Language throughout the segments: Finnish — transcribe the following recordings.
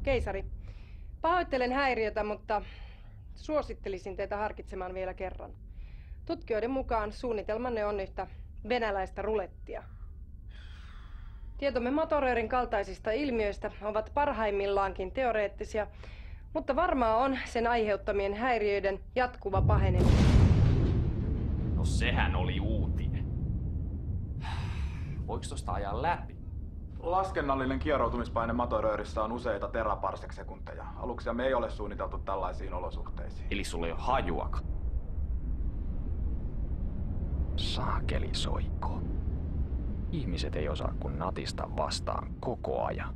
Keisari, pahoittelen häiriötä, mutta suosittelisin teitä harkitsemaan vielä kerran. Tutkijoiden mukaan suunnitelmanne on yhtä venäläistä rulettia. Tietomme Matoröörin kaltaisista ilmiöistä ovat parhaimmillaankin teoreettisia, mutta varmaa on sen aiheuttamien häiriöiden jatkuva paheneminen. No sehän oli uutinen. Voiko tosta ajaa läpi? Laskennallinen kieroutumispaine Matoröörissä on useita teraparsec-sekunteja. Aluksiamme ei ole suunniteltu tällaisiin olosuhteisiin. Eli sulla ei ole hajuakaan. Saakeli soiko. Ihmiset ei osaa kun natista vastaan koko ajan.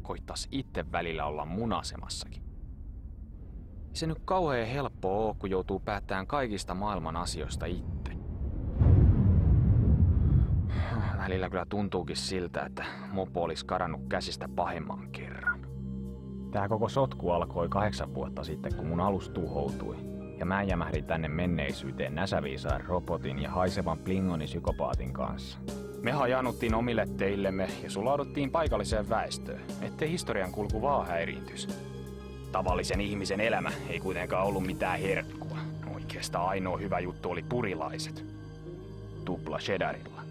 Koittais itse välillä olla munasemassakin. Ei se nyt kauhean helppoa oo, kun joutuu päättämään kaikista maailman asioista itse. Välillä kyllä tuntuukin siltä, että mopo olisi karannut käsistä pahemman kerran. Tää koko sotku alkoi 8 vuotta sitten, kun mun alus tuhoutui. Ja mä jämähdin tänne menneisyyteen näsäviisaan robotin ja haisevan Klingoni-psykopaatin kanssa. Me hajanuttiin omille teillemme ja sulauduttiin paikalliseen väestöön, ettei historian kulku vaan häiriintys. Tavallisen ihmisen elämä ei kuitenkaan ollut mitään herkkua. Oikeastaan ainoa hyvä juttu oli purilaiset. Tupla cheddarilla.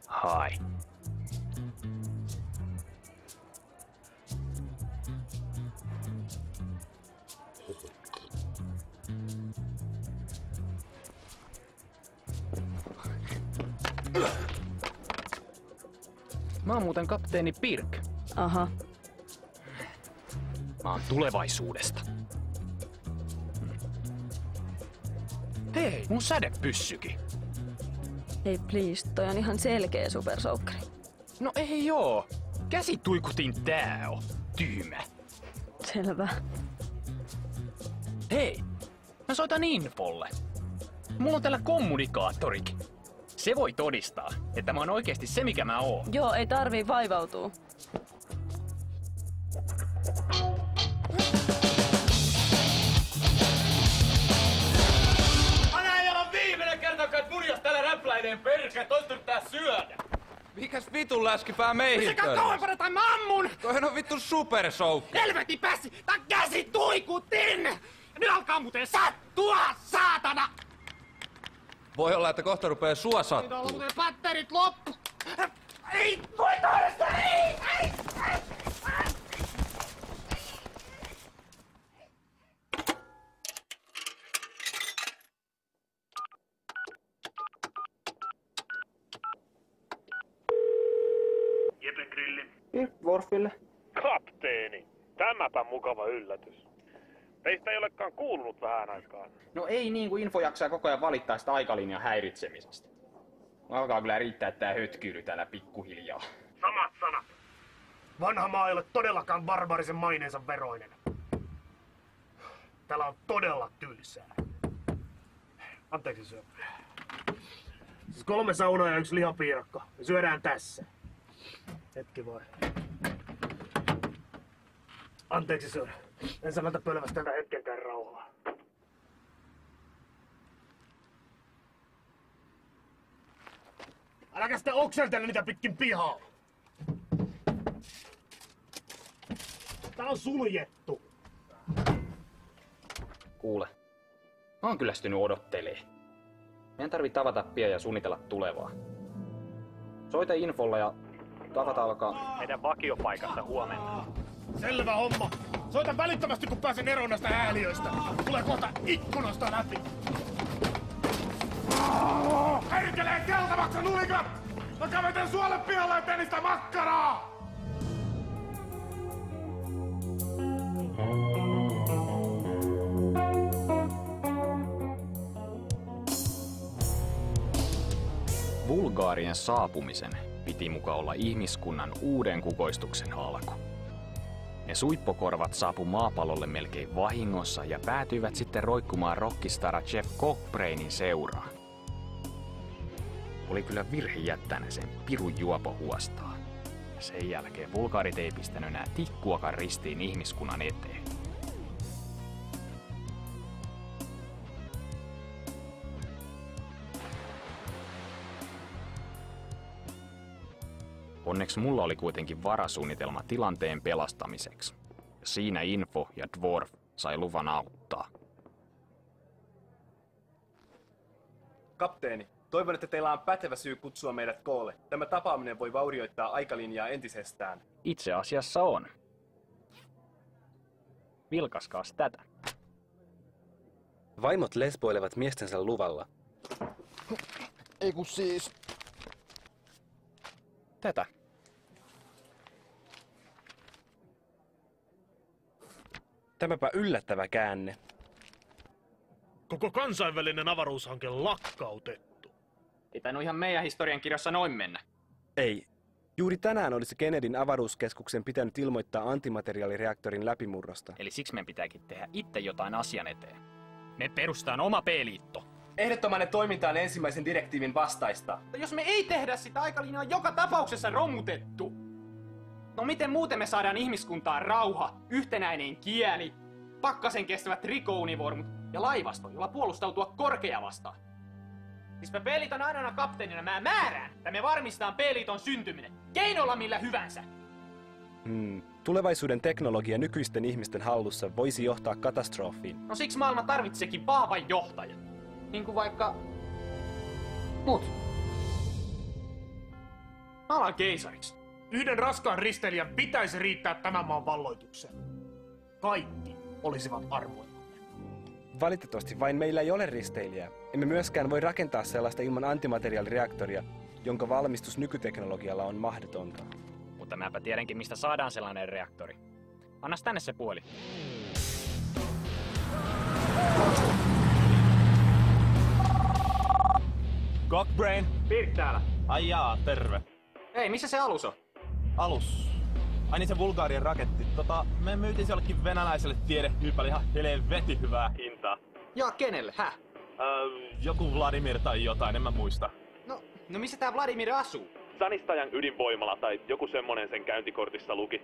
Hai. Mä oon muuten kapteeni Pirk. Aha. Mä oon tulevaisuudesta. Hei, mun sädepyssykin. Ei please, toi on ihan selkeä supersoukkari. No ei joo. Käsituikutin tää on. Tyhmä. Selvä. Hei, mä soitan infolle. Mulla on täällä kommunikaattorikin. Se voi todistaa, että mä oon oikeesti se mikä mä oon. Joo, ei tarvii vaivautua. Perkele, toista yrittää syödä! Mikäs vitun läskipää meihin Sekä kauempana tai mä ammun! Toihan on vittu supersoukki! Helvetin päässi! Tää käsi tuikutin! Nyt alkaa muuten sattua, saatana! Voi olla, että kohta rupee sua sattuu. Nyt on muuten patterit loppu! Ei! Voi toista! Ei! Ei! Worfille. Kapteeni, tämäpä mukava yllätys. Teistä ei olekaan kuulunut vähän aikaan. No ei niin kuin info jaksaa koko ajan valittaa sitä aikalinjan häiritsemisestä. Alkaa kyllä riittää tää hötkyily täällä pikkuhiljaa. Samat sanat. Vanha maa ei ole todellakaan barbaarisen maineensa veroinen. Täällä on todella tylsää. Anteeksi syö. Siis 3 saunaa ja 1 lihapiirakka. Me syödään tässä. Hetki vai. Anteeksi sir. En sanota pölvästä tältä hetkenkään rauhaa. Äläkä sitä okseltele niitä pitkin pihaa. Tää on suljettu. Kuule. Mä oon kyllästynyt odottelee. Meidän tarvii tavata pian ja suunnitella tulevaa. Soita infolla ja tavata alkaa meidän vakiopaikassa huomenna. Selvä homma. Soita välittömästi, kun pääsen eroon näistä ääliöistä. Tulee kohta ikkunasta läpi. Herkelee keltavaksi nulikat! Mä kävetän suolle pihalle ja teen sitä makkaraa! Vulgaarien saapumisen piti muka olla ihmiskunnan uuden kukoistuksen alku. Ne suippokorvat saapu maapallolle melkein vahingossa ja päätyivät sitten roikkumaan rockistara Jeff Cockbrainin seuraan. Oli kyllä virhe jättää ne sen pirun juopo huostaa. Ja sen jälkeen vulgaarit ei pistänyt enää tikkuakaan ristiin ihmiskunnan eteen. Onneksi mulla oli kuitenkin varasuunnitelma tilanteen pelastamiseksi. Siinä Info ja Dwarf sai luvan auttaa. Kapteeni, toivon, että teillä on pätevä syy kutsua meidät koolle. Tämä tapaaminen voi vaurioittaa aikalinjaa entisestään. Itse asiassa on. Vilkaskaas tätä. Vaimot lesboilevat miestensä luvalla. Ei kun siis... Tätä. Tämäpä yllättävä käänne. Koko kansainvälinen avaruushanke lakkautettu. Ei tainnut ihan meidän historiankirjassa noin mennä. Ei. Juuri tänään olisi Kennedyn avaruuskeskuksen pitänyt ilmoittaa antimateriaalireaktorin läpimurrosta. Eli siksi meidän pitääkin tehdä itse jotain asian eteen. Me perustaan oma P-liitto. Ehdottomanne toiminta on ensimmäisen direktiivin vastaista. Jos me ei tehdä sitä, aikalinja on joka tapauksessa romutettu. No miten muuten me saadaan ihmiskuntaan rauha, yhtenäinen kieli, pakkasen kestävät trikounivormut ja laivasto, jolla puolustautua korkea vastaan? Siis mä P-liiton ainoana kapteenina mä määrään, että me varmistetaan P-liiton syntyminen, keinolla millä hyvänsä. Tulevaisuuden teknologia nykyisten ihmisten hallussa voisi johtaa katastrofiin. No siksi maailma tarvitseekin vahvan johtajan. Niin kuin vaikka... mut. Mä alan keisariksi. Yhden raskaan risteilijän pitäisi riittää tämän maan valloitukseen. Kaikki olisivat armoilla. Valitettavasti vain meillä ei ole risteilijää. Emme myöskään voi rakentaa sellaista ilman antimateriaalireaktoria, jonka valmistus nykyteknologialla on mahdotonta. Mutta mäpä tiedänkin, mistä saadaan sellainen reaktori. Annas tänne se puoli. Cockbrain. Pirk täällä. Ai jaa, terve. Ei, missä se alus on? Alus. Ai niin se Vulgaarien raketti. Me myytiin se jollekin venäläiselle tiedehyypälle ihan helvetin hyvää hintaa. Ja kenelle, häh? Joku Vladimir tai jotain, en mä muista. No missä tää Vladimir asuu? Sanistajan ydinvoimala tai joku semmonen sen käyntikortissa luki.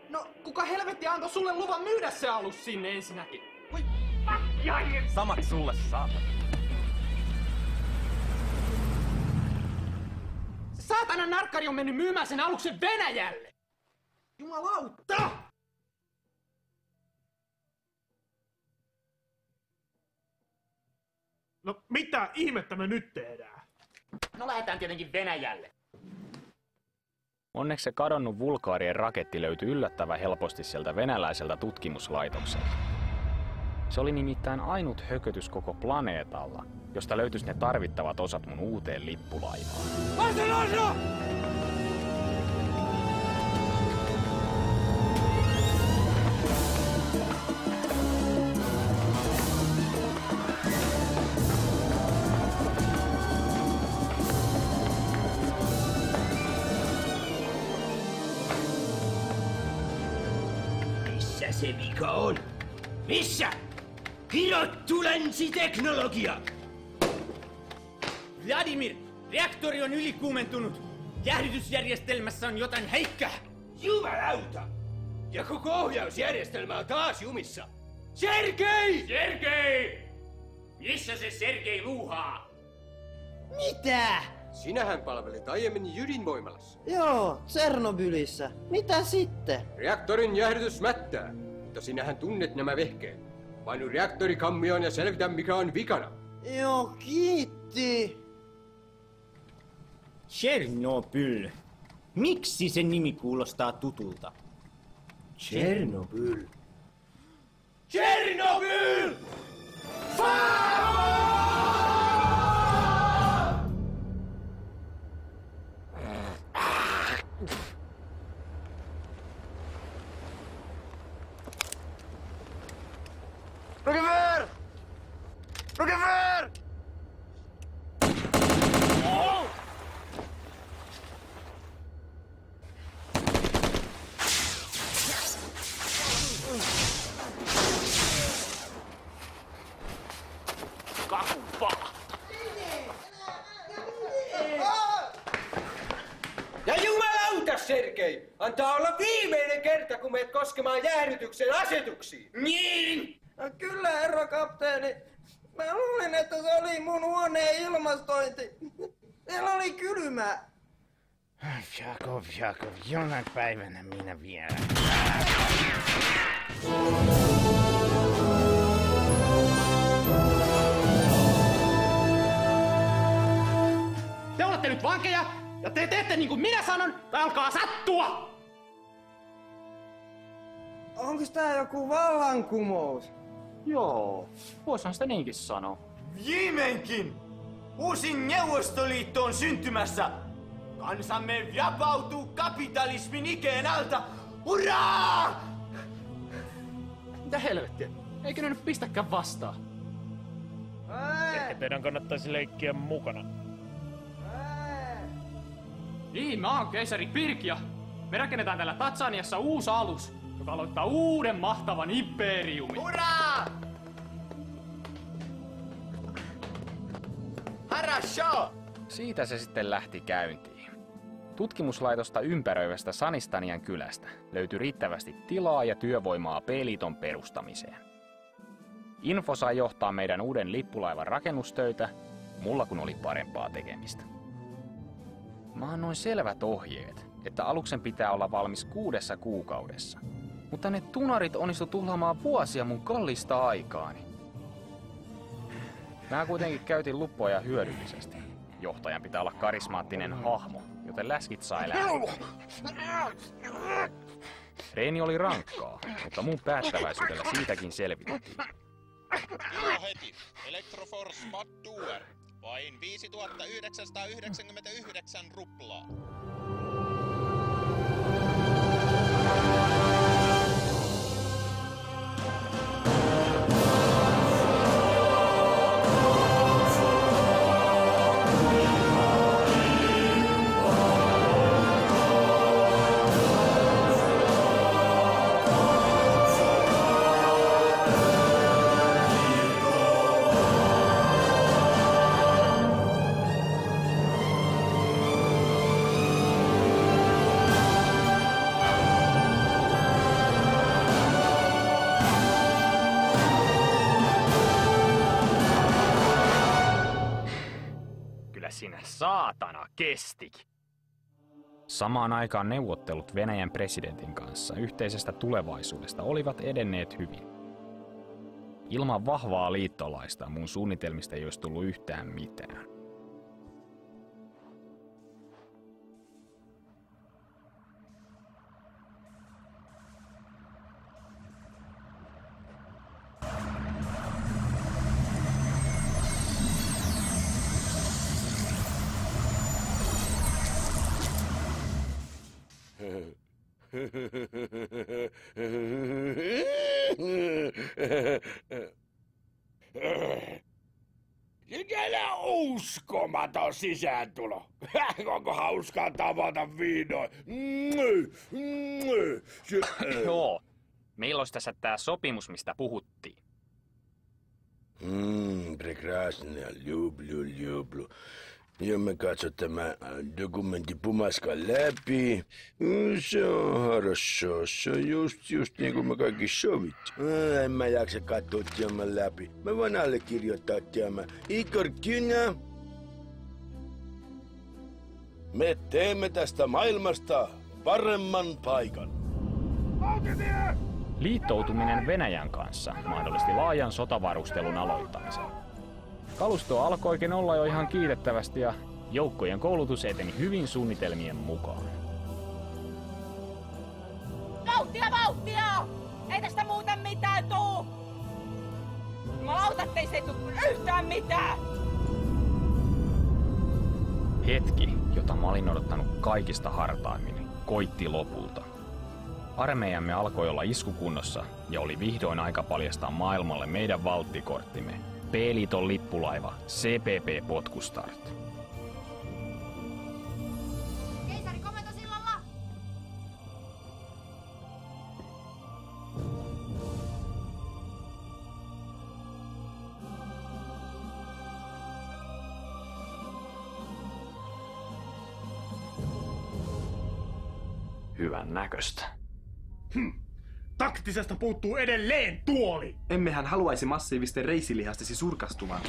No, kuka helvetti antoi sulle luvan myydä se alus sinne ensinnäkin? Voi Samat sulle, saatan. Saatana narkkari on mennyt myymään sen aluksen Venäjälle! Jumalauta! No mitä ihmettä me nyt tehdään? No lähdetään tietenkin Venäjälle. Onneksi se kadonnut Vulgaarien raketti löytyi yllättävän helposti sieltä venäläiseltä tutkimuslaitokselta. Se oli nimittäin ainut hökötys koko planeetalla, josta löytyisi ne tarvittavat osat mun uuteen lippulaivaan. Barcelona! Missä se vika on? Missä? Kirottu länsiteknologia! Vladimir, reaktori on ylikuumentunut. Jäähdytysjärjestelmässä on jotain heikkää. Jumalauta! Ja koko ohjausjärjestelmä on taas jumissa. Sergei! Sergei! Missä se Sergei luuhaa? Mitä? Sinähän palvelit aiemmin ydinvoimalassa. Joo, Tsernobylissä. Mitä sitten? Reaktorin jäähdytys mättää, mutta sinähän tunnet nämä vehkeet. Painu reaktorikammioon ja selvitä mikä on vikana. Joo, kiitti. Chernobyl. Miksi sen nimi kuulostaa tutulta? Chernobyl. Rokefer! Ja jumalauta, Sergei! Antaa olla viimeinen kerta, kun menet koskemaan jäähdytyksen asetuksiin. Niin! No kyllä, herra kapteeni. Mä luulin, että se oli mun huoneen ilmastointi. Siellä oli kylmää. Jakov, jonain päivänä minä vielä. Te olette nyt vankeja, ja te teette niin kuin minä sanon, tai alkaa sattua! Onko tää joku vallankumous? Joo, voisihan sitä niinkin sanoa. Viimeinkin! Uusi Neuvostoliitto on syntymässä! Kansamme vapautuu kapitalismin ikeen alta! Hurraa! Mitä helvettiä? Eikö ne nyt pistäkään vastaan? Ehkä teidän kannattaisi leikkiä mukana. Niin, mä oon keisari Pirkia. Me rakennetaan täällä Tatsaniassa uusi alus, joka aloittaa uuden mahtavan imperiumin. Hurraa! Harasho! Siitä se sitten lähti käyntiin. Tutkimuslaitosta ympäröivästä Sanistanian kylästä löytyi riittävästi tilaa ja työvoimaa P-liiton perustamiseen. Info sai johtaa meidän uuden lippulaivan rakennustöitä, mulla kun oli parempaa tekemistä. Mä annoin selvät ohjeet, että aluksen pitää olla valmis 6 kuukaudessa. Mutta ne tunarit onnistu tuhlaamaan vuosia mun kallista aikaani. Mä kuitenkin käytin luppoja hyödyllisesti. Johtajan pitää olla karismaattinen hahmo, joten läskit saa elää. Reeni oli rankkaa, mutta mun päättäväisyydellä siitäkin selvittiin. Joo heti. Electroforce Mod Doer. Vain 5999 ruplaa. Sinä saatana kestikin. Samaan aikaan neuvottelut Venäjän presidentin kanssa yhteisestä tulevaisuudesta olivat edenneet hyvin. Ilman vahvaa liittolaista mun suunnitelmista ei olisi tullut yhtään mitään. Mikä uskomaton sisääntulo. Onko hauskaa tavata vihdoin? Joo. Meillä olisi tässä tää sopimus, mistä puhuttiin. Прекрасно, люблю. Ja me katso tämä dokumentti pumaskan läpi. Se on хорошо. Se on just niin kuin me kaikki sovittu. En mä jaksa katsoa tämän läpi. Mä voin allekirjoittaa tämän. Igor Kynä. Me teemme tästä maailmasta paremman paikan. Liittoutuminen Venäjän kanssa mahdollisti laajan sotavarustelun aloittamisen. Kalustoa alkoikin olla jo ihan kiitettävästi ja joukkojen koulutus eteni hyvin suunnitelmien mukaan. Vauhtia! Ei tästä muuten mitään tuu! Jumalauta, ettei se tuu yhtään mitään! Hetki, jota mä olin odottanut kaikista hartaimmin, koitti lopulta. Armeijamme alkoi olla iskukunnossa ja oli vihdoin aika paljastaa maailmalle meidän valttikorttimme P-liiton lippulaiva CPP Potkustart. Keisari komentosillalla! Hyvän näköistä. Taktisesta puuttuu edelleen tuoli! Emmehän haluaisi massiivisten reisilihastesi surkastumaan.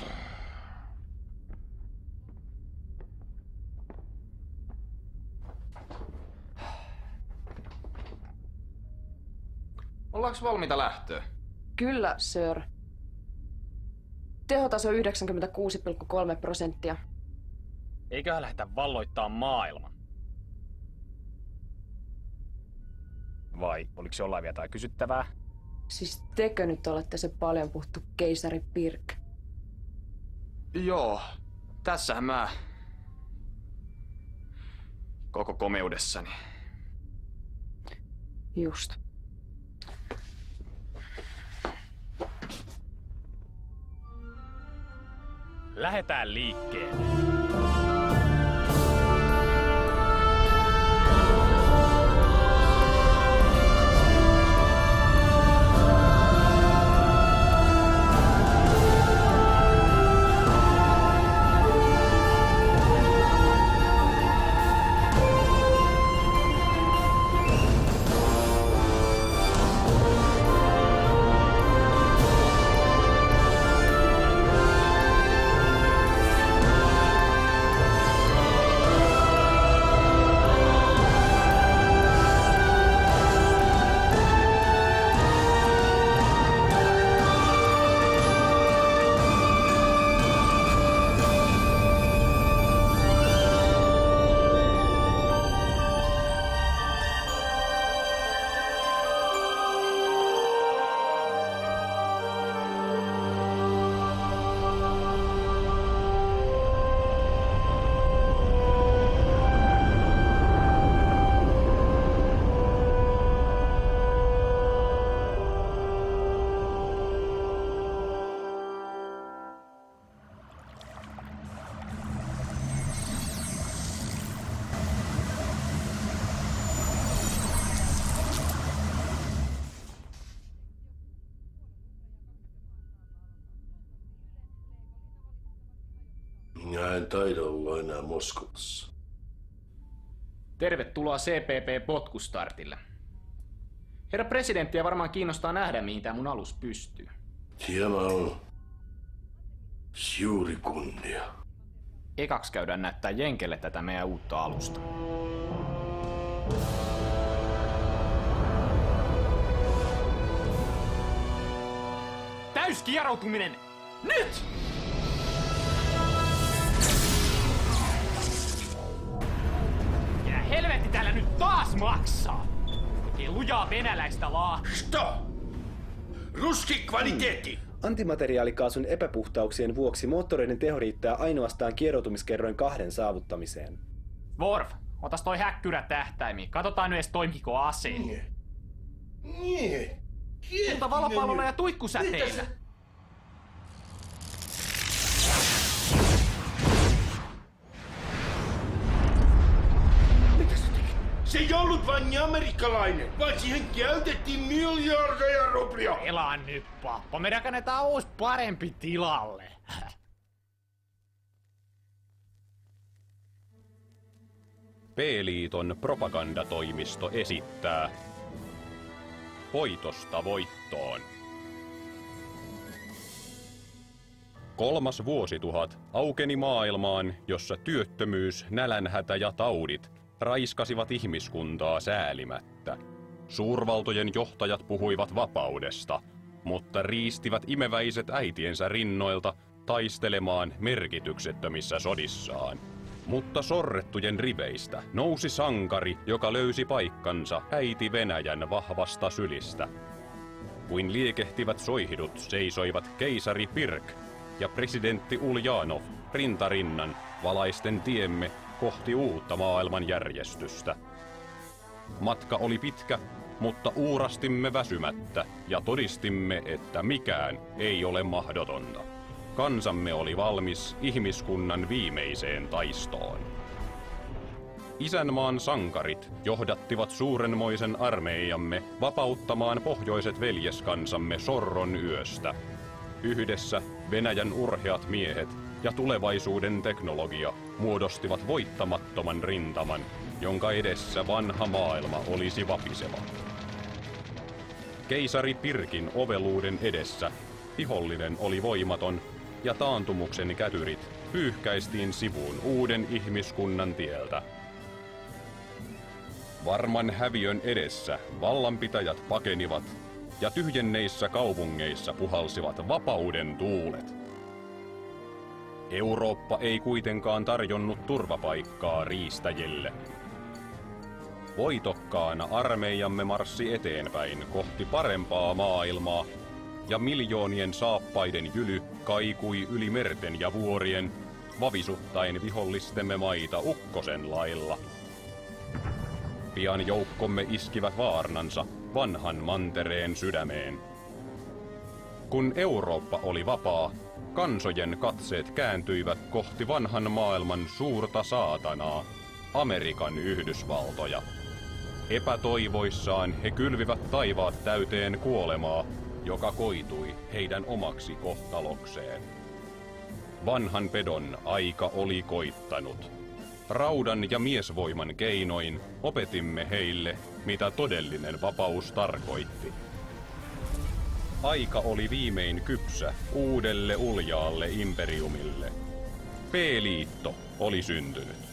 Ollaanko valmiita lähtöä? Kyllä, sir. Tehotaso 96,3%. Eiköhän lähdetä valloittaa maailman. Vai oliko jollain vielä jotain kysyttävää? Siis tekö nyt olette se paljon puhuttu keisari Pirk? Joo, tässähän mä koko komeudessani. Just. Lähdetään liikkeelle. Minä en taida olla enää Moskovassa. Tervetuloa CPP Potkustartille. Herra presidenttiä varmaan kiinnostaa nähdä, mihin tämä mun alus pystyy. Tämä on suuri kunnia. Ekaksi käydään näyttää Jenkelle tätä meidän uutta alusta. Täyskieroutuminen! Nyt! Ja helvetti täällä nyt taas maksaa! Ei lujaa venäläistä Stop! Ruski kvaliteetti! Antimateriaalikaasun epäpuhtauksien vuoksi moottoreiden teho riittää ainoastaan kieroutumiskerroin 2 saavuttamiseen. Worf, otas toi häkkyrä tähtäimiin. Katsotaan nyt edes toimiiko ase. Mutta valopallolla ja tuikkusäteillä. Se ei ollut vain amerikkalainen, vaan siihen käytettiin miljardeja ruplia. Elaa nyt, pappa. Me rakennetaan uusi parempi tilalle. P-liiton propagandatoimisto esittää Voitosta voittoon. 3. vuosituhat aukeni maailmaan, jossa työttömyys, nälänhätä ja taudit raiskasivat ihmiskuntaa säälimättä. Suurvaltojen johtajat puhuivat vapaudesta, mutta riistivät imeväiset äitiensä rinnoilta taistelemaan merkityksettömissä sodissaan. Mutta sorrettujen riveistä nousi sankari, joka löysi paikkansa äiti Venäjän vahvasta sylistä. Kuin liekehtivät soihdut seisoivat keisari Pirk ja presidentti Uljanov rintarinnan valaisten tiemme kohti uutta maailmanjärjestystä. Matka oli pitkä, mutta uurastimme väsymättä ja todistimme, että mikään ei ole mahdotonta. kansamme oli valmis ihmiskunnan viimeiseen taistoon. Isänmaan sankarit johdattivat suurenmoisen armeijamme vapauttamaan pohjoiset veljeskansamme sorron yöstä. Yhdessä Venäjän urheat miehet ja tulevaisuuden teknologia muodostivat voittamattoman rintaman, jonka edessä vanha maailma olisi vapiseva. Keisari Pirkin oveluuden edessä vihollinen oli voimaton ja taantumuksen kätyrit pyyhkäistiin sivuun uuden ihmiskunnan tieltä. Varman häviön edessä vallanpitäjät pakenivat ja tyhjenneissä kaupungeissa puhalsivat vapauden tuulet. Eurooppa ei kuitenkaan tarjonnut turvapaikkaa riistäjille. Voitokkaana armeijamme marssi eteenpäin kohti parempaa maailmaa, ja miljoonien saappaiden jyly kaikui yli merten ja vuorien, vavisuttaen vihollistemme maita ukkosen lailla. Pian joukkomme iskivät vaarnansa vanhan mantereen sydämeen. Kun Eurooppa oli vapaa, kansojen katseet kääntyivät kohti vanhan maailman suurta saatanaa, Amerikan Yhdysvaltoja. Epätoivoissaan he kylvivät taivaat täyteen kuolemaa, joka koitui heidän omaksi kohtalokseen. Vanhan pedon aika oli koittanut. Raudan ja miesvoiman keinoin opetimme heille, mitä todellinen vapaus tarkoitti. Aika oli viimein kypsä uudelle uljaalle imperiumille. P-liitto oli syntynyt.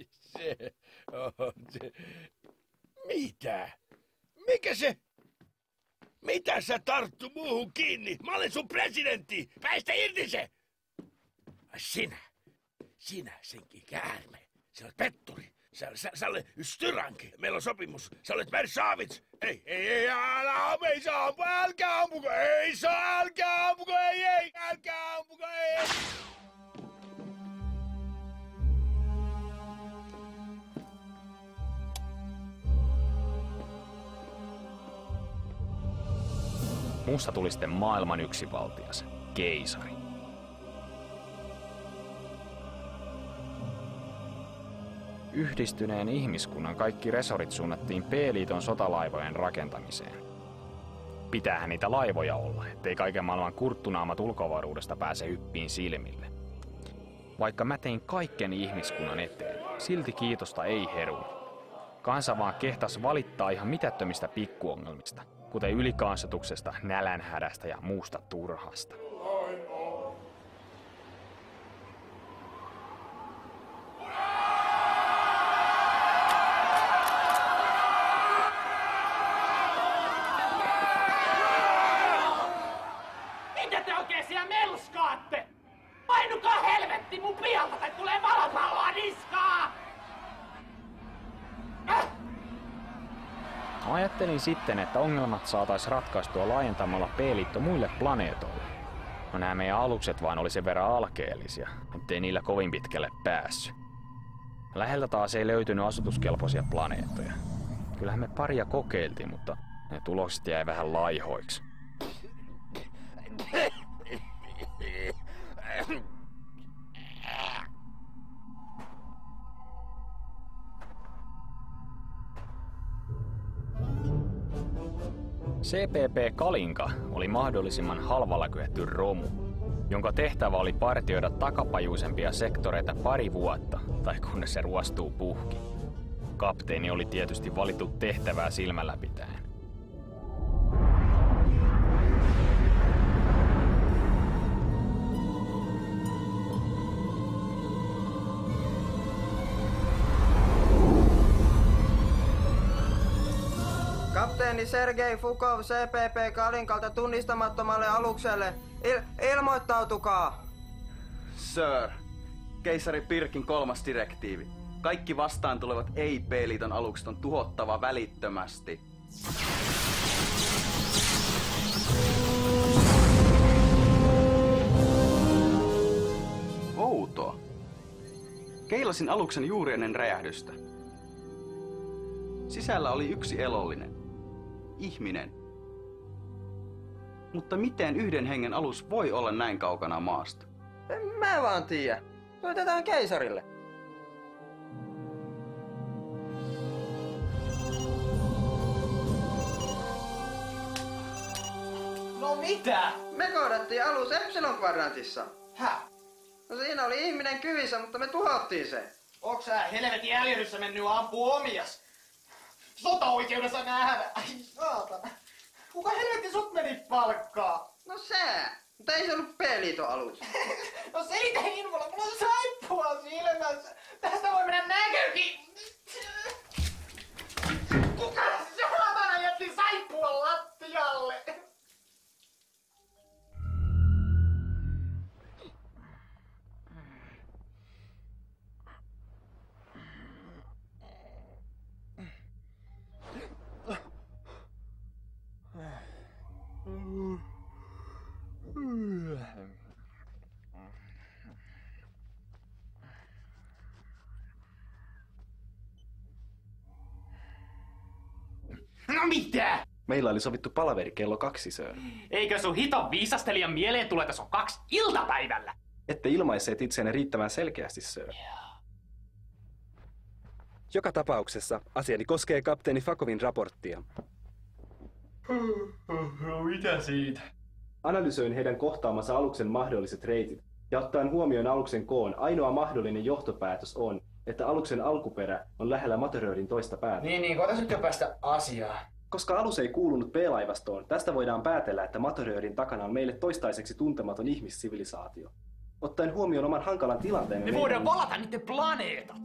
Se on se. Mitä? Mikä se? Mitä sä tarttu muuhun kiinni? Mä olen sun presidentti! Päästä irti se! Sinä senkin käärme. Sä olet petturi. Sä olet styranki. Meillä on sopimus. Sä olet Mersavits. Ei, älkää ampuko, ei! Musta tuli sitten maailman yksivaltias, keisari. Yhdistyneen ihmiskunnan kaikki resorit suunnattiin P-liiton sotalaivojen rakentamiseen. Pitäähän niitä laivoja olla, ettei kaiken maailman kurttunaamat ulkoavaruudesta pääse hyppiin silmille. Vaikka mä tein kaiken ihmiskunnan eteen, silti kiitosta ei herunut. Kansa vaan kehtas valittaa ihan mitättömistä pikkuongelmista, kuten ylikansotuksesta, nälänhädästä ja muusta turhasta. Mitä te oikein siellä melskaatte? Painukaa helvetti mun pihalta tai tulee valopalloa niskaa! Ajattelin sitten, että ongelmat saataisiin ratkaistua laajentamalla P-liitto muille planeetoille. No nämä meidän alukset vaan oli sen verran alkeellisia, ettei niillä kovin pitkälle päässyt. Läheltä taas ei löytynyt asutuskelpoisia planeettoja. Kyllähän me paria kokeiltiin, mutta ne tulokset jäi vähän laihoiksi. CPP Kalinka oli mahdollisimman halvalla kyetty romu, jonka tehtävä oli partioida takapajuisempia sektoreita pari vuotta, tai kunnes se ruostuu puhki. Kapteeni oli tietysti valittu tehtävää silmällä pitäen. Kapteeni Sergei Fukov CPP Kalinkalta tunnistamattomalle alukselle. Ilmoittautukaa! Sir, keisari Pirkin 3. direktiivi. Kaikki vastaan tulevat ei-P-liiton alukset on tuhottava välittömästi. Outoa. Keilasin aluksen juuri ennen räjähdystä. Sisällä oli yksi elollinen. Ihminen. Mutta miten yhden hengen alus voi olla näin kaukana maasta? En mä vaan tiedä. Soitetaan keisarille. No mitä? Me koodattiin alus Epsilon-kvadrantissa. Häh? No siinä oli ihminen kyvissä, mutta me tuhottiin se. Onks sä helvetin äljyryssä mennyt ampuu omias? Sota-oikeudessa nähdä. Ai saatana. Kuka helvetti sut meni palkkaa? No sä. Mutta ei se ollut P-liiton alus. No selitä Hinvola, mulla on saippua silmässä. Tästä voi mennä näkökin. Kuka se saatana jätti saippua lattialle? No mitä? Meillä oli sovittu palaveri kello 2, sir. Eikö sun hiton viisastelijan mieleen tule, että se on 2 iltapäivällä? Ette ilmaisseet itseänne riittävän selkeästi, sir. Joka tapauksessa asiani koskee kapteeni Fakovin raporttia. No mitä siitä? Analysoin heidän kohtaamansa aluksen mahdolliset reitit, ja ottaen huomioon aluksen koon, ainoa mahdollinen johtopäätös on, että aluksen alkuperä on lähellä Materörin toista päätä. Niin, koetaisikö päästä asiaan? Koska alus ei kuulunut B-laivastoon, tästä voidaan päätellä, että Materörin takana on meille toistaiseksi tuntematon ihmissivilisaatio. Ottaen huomioon oman hankalan tilanteemme... Me voidaan valata niiden planeetat!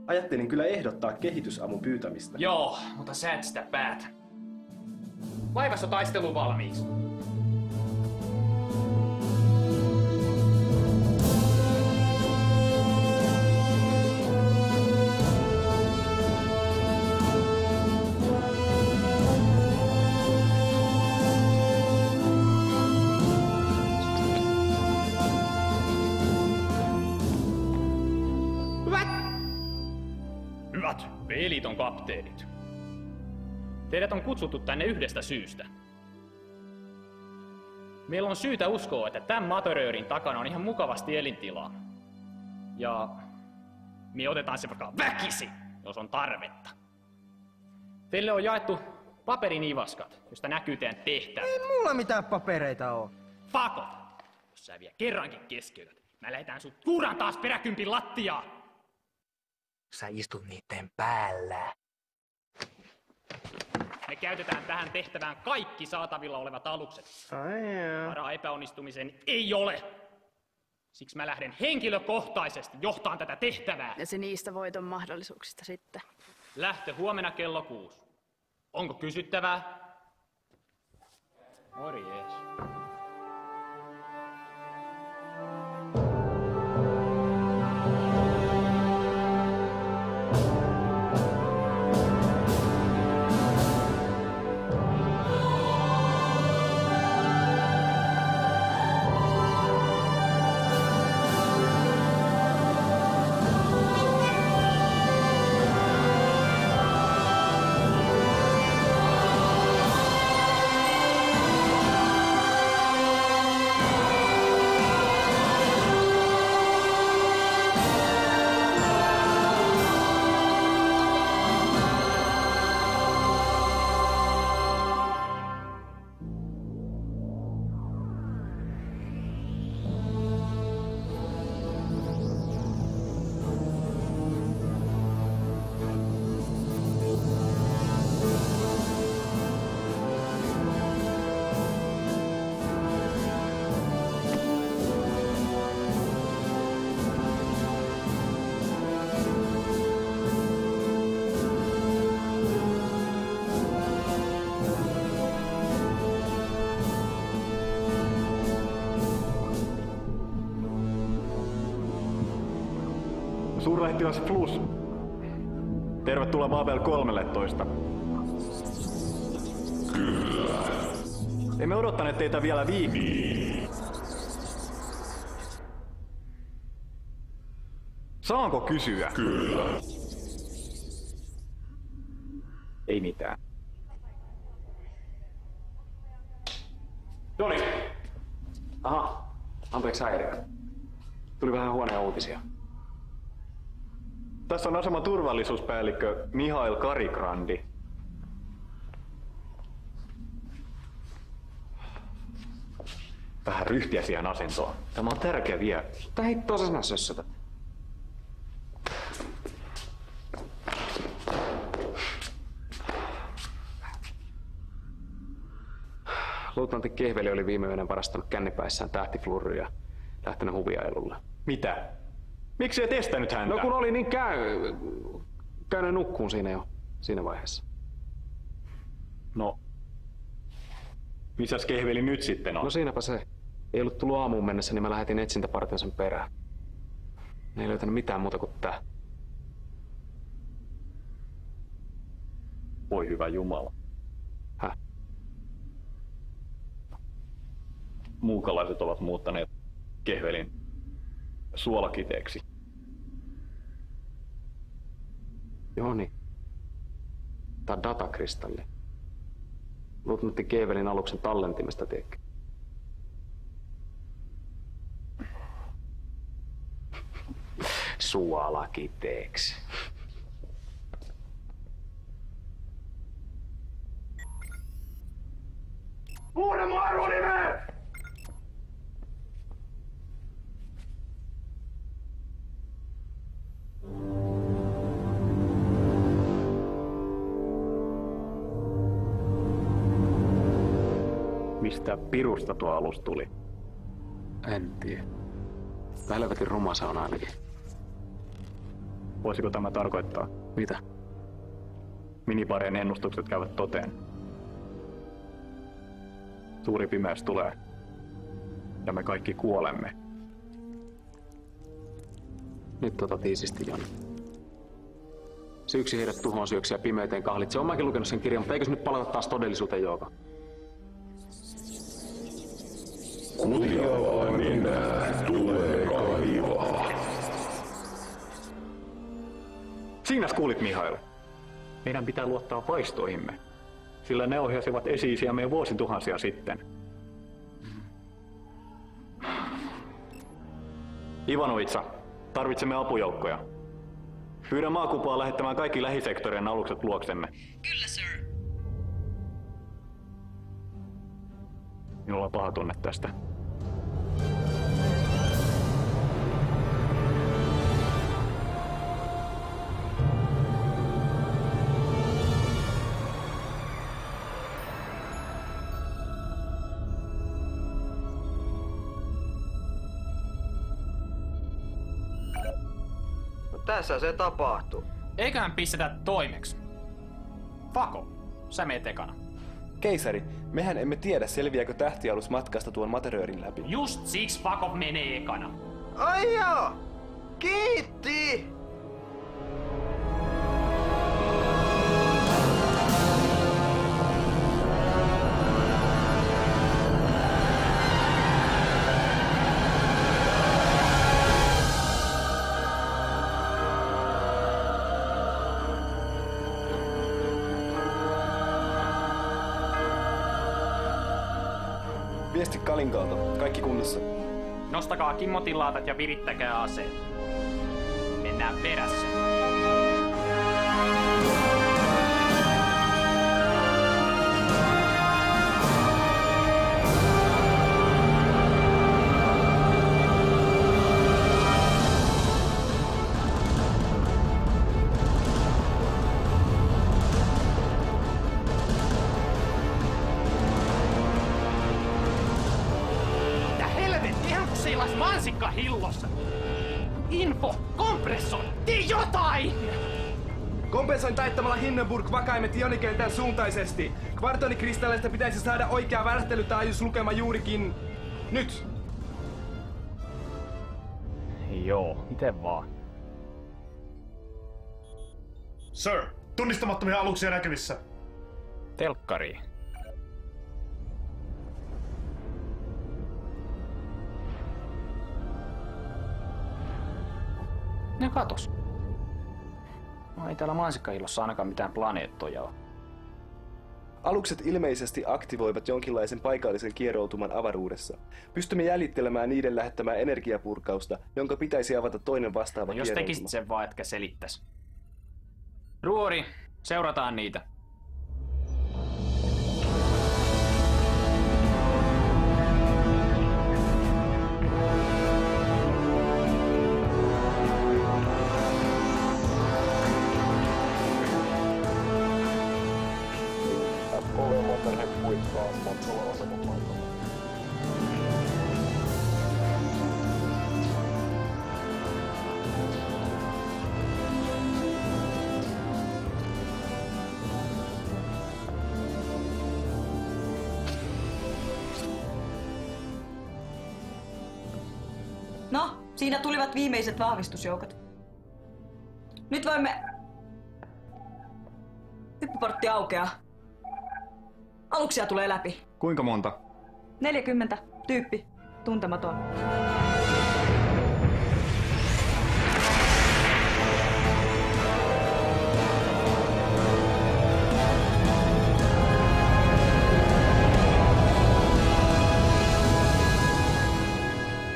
Ajattelin kyllä ehdottaa kehitysavun pyytämistä. Joo, mutta sä et sitä päätä. Laivassa taistelu valmiiksi. Hyvät B-liiton kapteenit. Teidät on kutsuttu tänne yhdestä syystä. Meillä on syytä uskoa, että tämän Materörin takana on ihan mukavasti elintilaa. Ja me otetaan se vaikka väkisin, jos on tarvetta. Teille on jaettu paperinivaskat, josta näkyy teidän tehtävät. Ei mulla mitään papereita oo. Fakot! Jos sä vielä kerrankin keskeytät, mä lähetään sut kuuran taas peräkympin lattiaan. Sä istut niitten päällä. Me käytetään tähän tehtävään kaikki saatavilla olevat alukset. Varaa epäonnistumisen ei ole. Siksi mä lähden henkilökohtaisesti johtaan tätä tehtävää. Ja se niistä voiton mahdollisuuksista sitten. Lähtö huomenna kello 6. Onko kysyttävää? Morjes. Suurlähettiläs Flus. Tervetuloa Babel 13. Kyllä. Emme odottaneet teitä vielä viikkoa. Saanko kysyä? Kyllä. Ei mitään. Noniin. Aha, anteeksi häiriö. Tuli vähän huonoja uutisia. Tässä on aseman turvallisuuspäällikkö Mihail Karikrandi. Vähän ryhtiä siihen asentoon. Tämä on tärkeä vie. Mitä hittoa sä sinä sössötä? Luutnantti Kehveli oli viime yönä varastanut kännipäissään tähtiflurria ja lähtenyt huviailulle. Mitä? Miksi et estänyt häntä? No kun oli niin käynyt nukkuun siinä vaiheessa. No, missäs Kehveli nyt sitten on? No siinäpä se. Ei ollut tullut aamuun mennessä, niin mä lähetin etsintäpartion sen perään. Ne ei löytänyt mitään muuta kuin tää. Voi hyvä Jumala. Häh? Muukalaiset ovat muuttaneet Kehvelin suolakiteeksi. Joo niin. Tää on datakristalli. Luutnantti Kehvelin aluksen tallentimesta, tiedätkö? Suolakiteeksi. Uudenmaan arvonimeen! Mistä pirusta tuo alus tuli? En tiedä. Helvetin ruma se on ainakin. Voisiko tämä tarkoittaa? Mitä? Minibarien ennustukset käyvät toteen. Suuri pimeys tulee. Ja me kaikki kuolemme. Nyt tiisisti, Joni. Se yksi heidät tuhoon syöksi ja pimeyteen kahlitse. Oon mäkin lukenut sen kirjan, mutta eikö nyt palata taas todellisuuteen, Jouko? Kutiavaa nenää tulee kaivaa. Siinäs kuulit, Mihail. Meidän pitää luottaa vaistoihimme, sillä ne ohjasivat esi-isiämme vuosituhansia sitten. Ivanovitsa, tarvitsemme apujoukkoja. Pyydän maakupaa lähettämään kaikki lähisektorien alukset luoksemme. Kyllä, sir. Minulla on paha tunne tästä. No tässä se tapahtuu. Eiköhän pistetä toimeksi. Fako, sä meet ekana. Keisari, mehän emme tiedä selviääkö tähtialus matkasta tuon materiöörin läpi. Just siksi Fakov menee ekana. Ai joo! Kiitti! Viesti Kalinkalta. Kaikki kunnossa. Nostakaa kimmotilaatat ja virittäkää aseet. Mennään perässä. Mansikka hillossa! Info! Kompressor! Tee jotain! Kompensoin taittamalla Hindenburg vakaimet ionikentän suuntaisesti. Kvartonikristalleista pitäisi saada oikea värähtelytaajuuslukema juurikin nyt. Joo, miten vaan. Sir, tunnistamattomia aluksia näkyvissä. Telkkari. No katos. No ei täällä mansikkaillossa ainakaan mitään planeettoja ole. Alukset ilmeisesti aktivoivat jonkinlaisen paikallisen kieroutuman avaruudessa. Pystymme jäljittelemään niiden lähettämää energiapurkausta, jonka pitäisi avata toinen vastaava Jos kieroutuma. tekisit sen vaan, etkä selittäis. Ruori, seurataan niitä. No, siinä tulivat viimeiset vahvistusjoukot. Nyt voimme... Hyppyportti aukeaa. Aluksia tulee läpi. Kuinka monta? 40. Tyyppi. Tuntematon.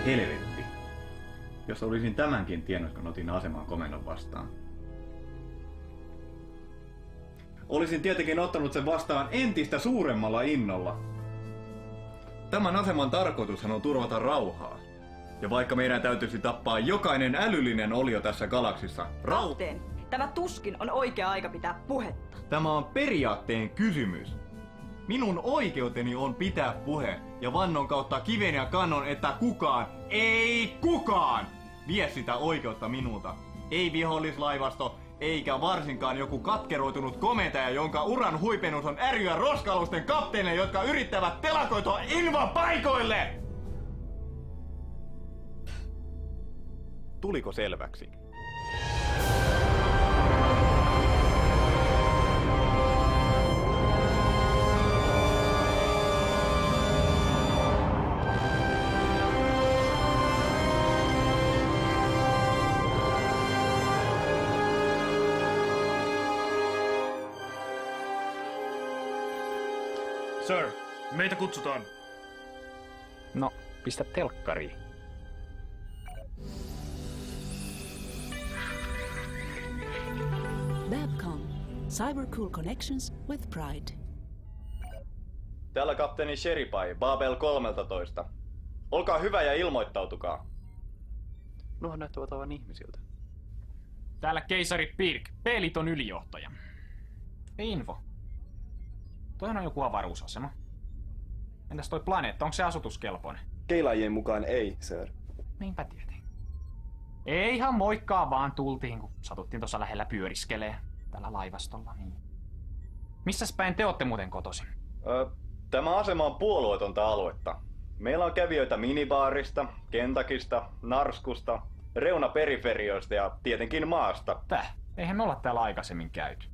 Helvetti. Jos olisin tämänkin tiennyt, kun otin aseman komennon vastaan. Olisin tietenkin ottanut sen vastaan entistä suuremmalla innolla. Tämän aseman tarkoitushan on turvata rauhaa. Ja vaikka meidän täytyisi tappaa jokainen älyllinen olio tässä galaksissa, Kapteeni, tämä tuskin on oikea aika pitää puhetta. Tämä on periaatteen kysymys. Minun oikeuteni on pitää puhe ja vannon kautta kiven ja kannon, että kukaan, ei kukaan, vie sitä oikeutta minulta. Ei vihollislaivasto, eikä varsinkaan joku katkeroitunut komentaja, jonka uran huipennus on ärjyä roskalusten kapteeneille, jotka yrittävät telakoitua invapaikoille! Tuliko selväksi? Sir, meitä kutsutaan. No, pistä telkkariin. Babcom. Cybercool connections with pride. Täällä kapteeni Sheripai, Babel 13. Olkaa hyvä ja ilmoittautukaa. Nuohan näyttävät aivan ihmisiltä. Täällä keisari Pirk, Peeliton ylijohtaja. Info. Toi on joku avaruusasema. Entäs toi planeetta, onko se asutuskelpoinen? Keilaajien mukaan ei, sir. Niinpä tietenkin. Ei ihan moikkaa vaan tultiin, kun satuttiin tuossa lähellä pyöriskelee. Tällä laivastolla, niin. Missäs päin te ootte muuten kotoisin? Tämä asema on puolueetonta aluetta. Meillä on kävijöitä minibaarista, Kentakista, Narskusta, reunaperiferioista ja tietenkin maasta. Eihän me olla täällä aikaisemmin käyty.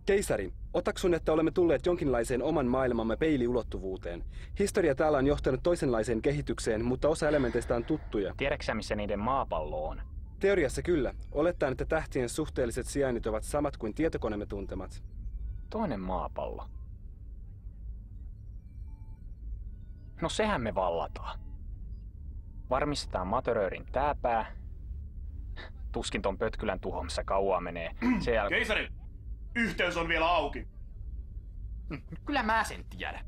Keisari, otaksun, että olemme tulleet jonkinlaiseen oman maailmamme peiliulottuvuuteen. Historia täällä on johtanut toisenlaiseen kehitykseen, mutta osa elementeistä on tuttuja. Tiedätkö missä niiden maapallo on? Teoriassa kyllä. Olettaen, että tähtien suhteelliset sijainnit ovat samat kuin tietokoneemme tuntemat. Toinen maapallo. No sehän me vallataan. Varmistetaan Matöröörin tääpää. Tuskin ton pötkylän tuhoamassa kauaa menee. Keisari! Yhteys on vielä auki. Kyllä mä sen tiedän.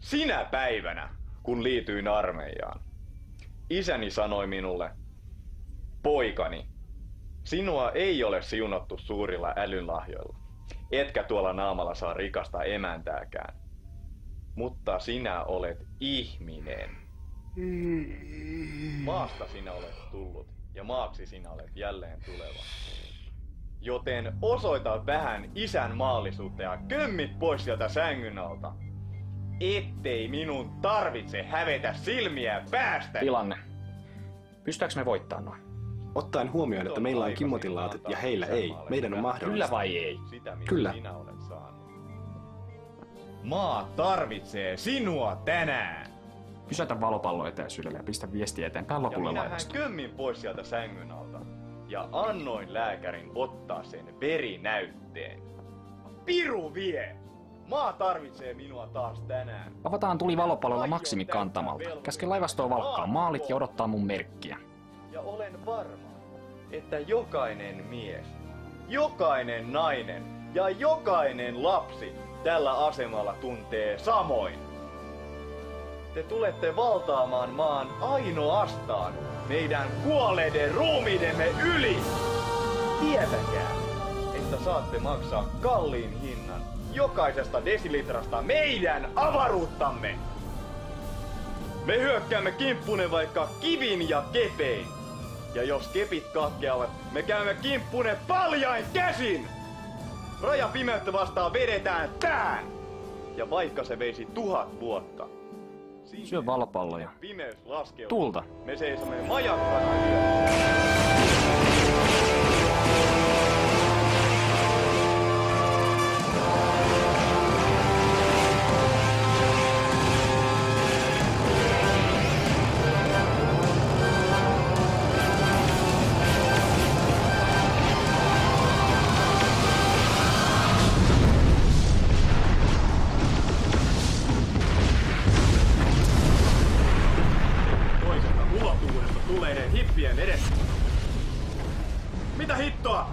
Sinä päivänä, kun liityin armeijaan, isäni sanoi minulle, poikani, sinua ei ole siunattu suurilla älynlahjoilla, etkä tuolla naamalla saa rikasta emäntääkään, mutta sinä olet ihminen. Maasta sinä olet tullut ja maaksi sinä olet jälleen tuleva. Joten osoita vähän isän maallisuutta ja kömmit pois sieltä sängyn alta. Ettei minun tarvitse hävetä silmiä päästä. Tilanne. Pystytäänkö me voittaa noin? Ottaen huomioon, että meillä on kimmotilaatit ja heillä ei, meidän on mahdollista. Kyllä vai ei? Kyllä. Maa tarvitsee sinua tänään. Pysäytä valopallo etäisyydelle ja pistä viestiä eteenpäin lopulle Ja minähän laivastoon. kömmin pois sieltä sängyn alta. Ja annoin lääkärin ottaa sen verinäytteen. Piru vie! Maa tarvitsee minua taas tänään. Avataan tuli valopallolla maksimikantamalta. Käske laivastoa valkkaa maalit ja odottaa mun merkkiä. Ja olen varma, että jokainen mies, jokainen nainen ja jokainen lapsi tällä asemalla tuntee samoin. Te tulette valtaamaan maan ainoastaan meidän kuolleiden ruumiidemme yli. Tietäkää, että saatte maksaa kalliin hinnan jokaisesta desilitrasta meidän avaruuttamme. Me hyökkäämme kimppunen vaikka kivin ja kepein. Ja jos kepit katkeavat, me käymme kimppunen paljain käsin. Rajapimeyttä vastaan vedetään tää. Ja vaikka se veisi 1000 vuotta. Syö valopalloja. Pimeys laskeutuu. Tulta. Me seisomme majakkana yössä. Tulleiden hippien edessä. Mitä hittoa?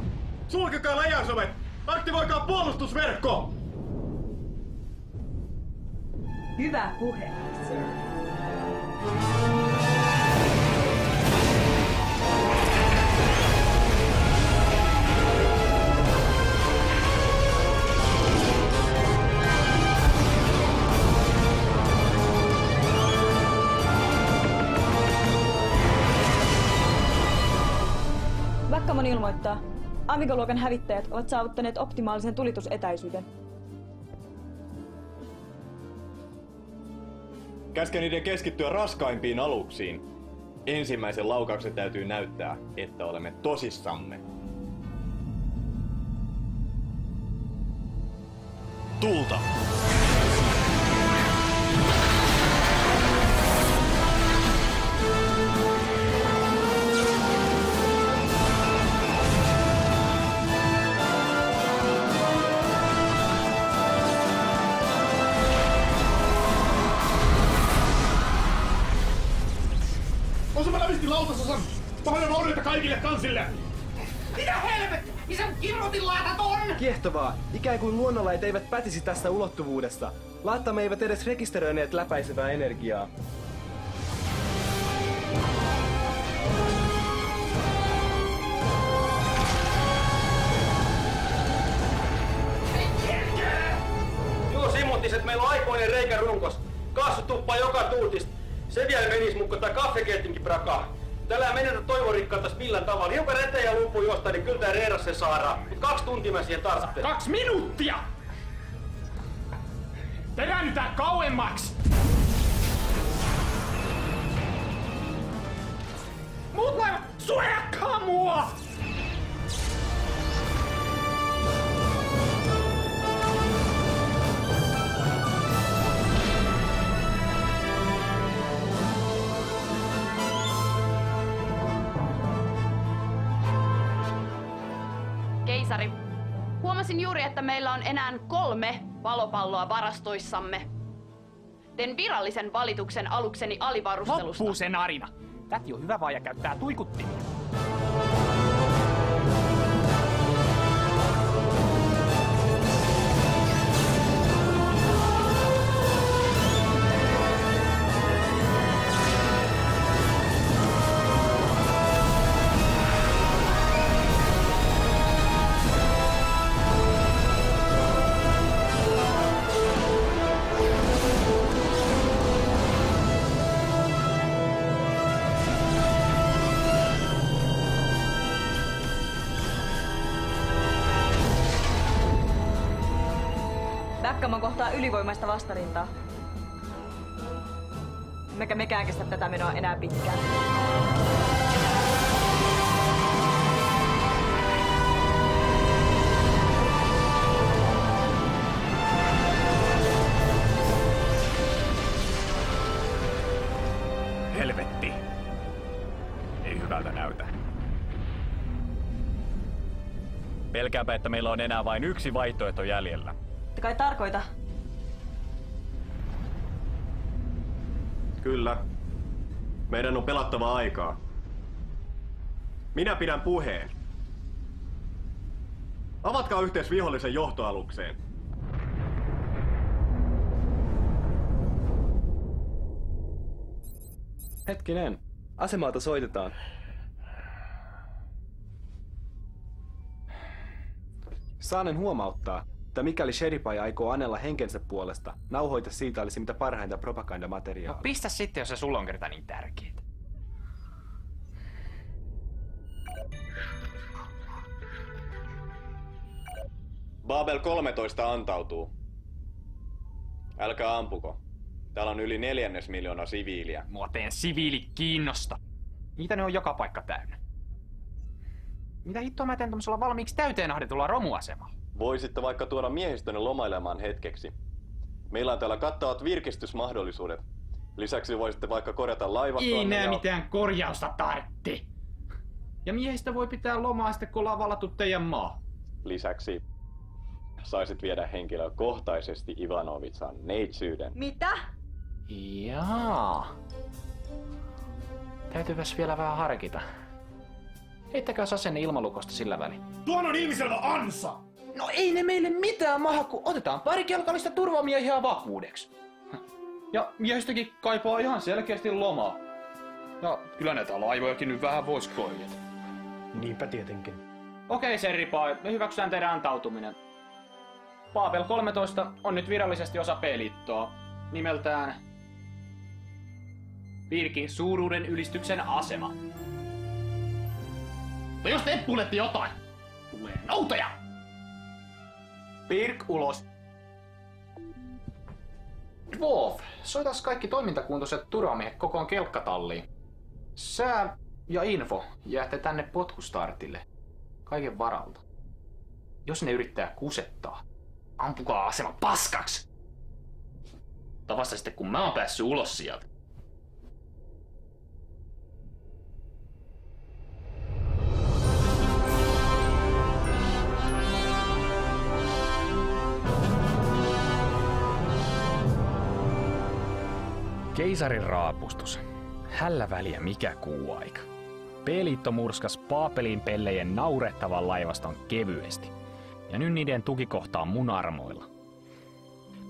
Sulkekaa läjäsovet! Aktivoikaa puolustusverkko! Hyvä puhe, sir. Backamon ilmoittaa. Amiga-luokan hävittäjät ovat saavuttaneet optimaalisen tulitusetäisyyden. Käske niiden keskittyä raskaimpiin aluksiin. Ensimmäisen laukauksen täytyy näyttää, että olemme tosissamme. Tulta! Osuma lävisti lautasosan! Paljon oudetta kaikille kansille! Mitä helvetti? Missä kirrotin laatat on? Kiehtovaa. Ikään kuin luonnonlait eivät pätisi tästä ulottuvuudesta. Laattamme eivät edes rekisteröineet läpäisevää energiaa. Joo, simuttiset, meillä on aikoinen reikä runkos. Kaasu tuppaa joka tuutista. Se vielä menis mukka tai kaffekettinkin prakaa. Tällä ei menetä toivorikkaalta millään tavalla. Hiukan reteen ja luupuu jostain, niin kyllä tää reiras se saadaan. Mut 2 tuntia mä siihen tarvitsen. 2 minuuttia! Teränytään kauemmaksi! Muut laivat, suojakkaa mua! Keisari, huomasin juuri, että meillä on enää 3 valopalloa varastoissamme. Teen virallisen valituksen alukseni alivarustelusta. Loppuu se narina. Täti on hyvä vaaja käyttää tuikuttimia. Backamon kohtaa ylivoimaista vastarintaa. Emmekä mekään kestä tätä menoa enää pitkään. Pelkäänpä, että meillä on enää vain yksi vaihtoehto jäljellä. Te kai tarkoita? Kyllä. Meidän on pelattava aikaa. Minä pidän puheen. Avatkaa yhteys vihollisen johtoalukseen. Hetkinen. Asemalta soitetaan. Saanen huomauttaa, että mikäli Sheripai aikoo anella henkensä puolesta, nauhoita siitä olisi mitä parhainta propagandamateriaalia. No pistä sitten, jos se sulla on kerta niin tärkeää. Babel 13 antautuu. Älkää ampuko. Täällä on yli 400 000 siviiliä. Mua teen siviili kiinnosta. Niitä ne on joka paikka täynnä. Mitä hittoa mä teen tommosella valmiiksi täyteen ahdetulla romuasemalla? Voisitte vaikka tuoda miehistönne lomailemaan hetkeksi. Meillä on täällä kattavat virkistysmahdollisuudet. Lisäksi voisitte vaikka korjata laivastoanne. Ei nää mitään korjausta tartti. Ja miehistä voi pitää lomaa sitten, kun ollaan vallattu teidän maa. Lisäksi saisit viedä henkilökohtaisesti Ivanovitsan neitsyyden. Mitä? Jaa. Täytyypäs vielä vähän harkita. Heittäkää asenne ilmalukosta sillä väliin. Tuon on ihmisellä ansa! No ei ne meille mitään maha, kun otetaan pari kelkallista turvamiehiä vakuudeksi. Ja miehistäkin kaipaa ihan selkeästi lomaa. Ja kyllä näitä laivojakin nyt vähän vois korjata. Niinpä tietenkin. Okei, Sheripai, me hyväksytään teidän antautuminen. Babel 13 on nyt virallisesti osa P-liittoa. Nimeltään Pirkin suuruuden ylistyksen asema. Mutta jos teppuilette jotain, tulee noutoja! Pirk ulos! Dwarf, soitas kaikki toimintakuntoiset turvamiehet kokoon kelkkatalliin. Sää ja Info jäätte tänne potkustartille. Kaiken varalta. Jos ne yrittää kusettaa, ampukaa asema paskaksi! Tai vasta sitten kun mä oon päässyt ulos sieltä. Keisarin raapustus. Hällä väliä mikä kuuaika. P-liitto murskas Paapelin pellejen naurettavan laivaston kevyesti. Ja nyt niiden tukikohta on mun armoilla.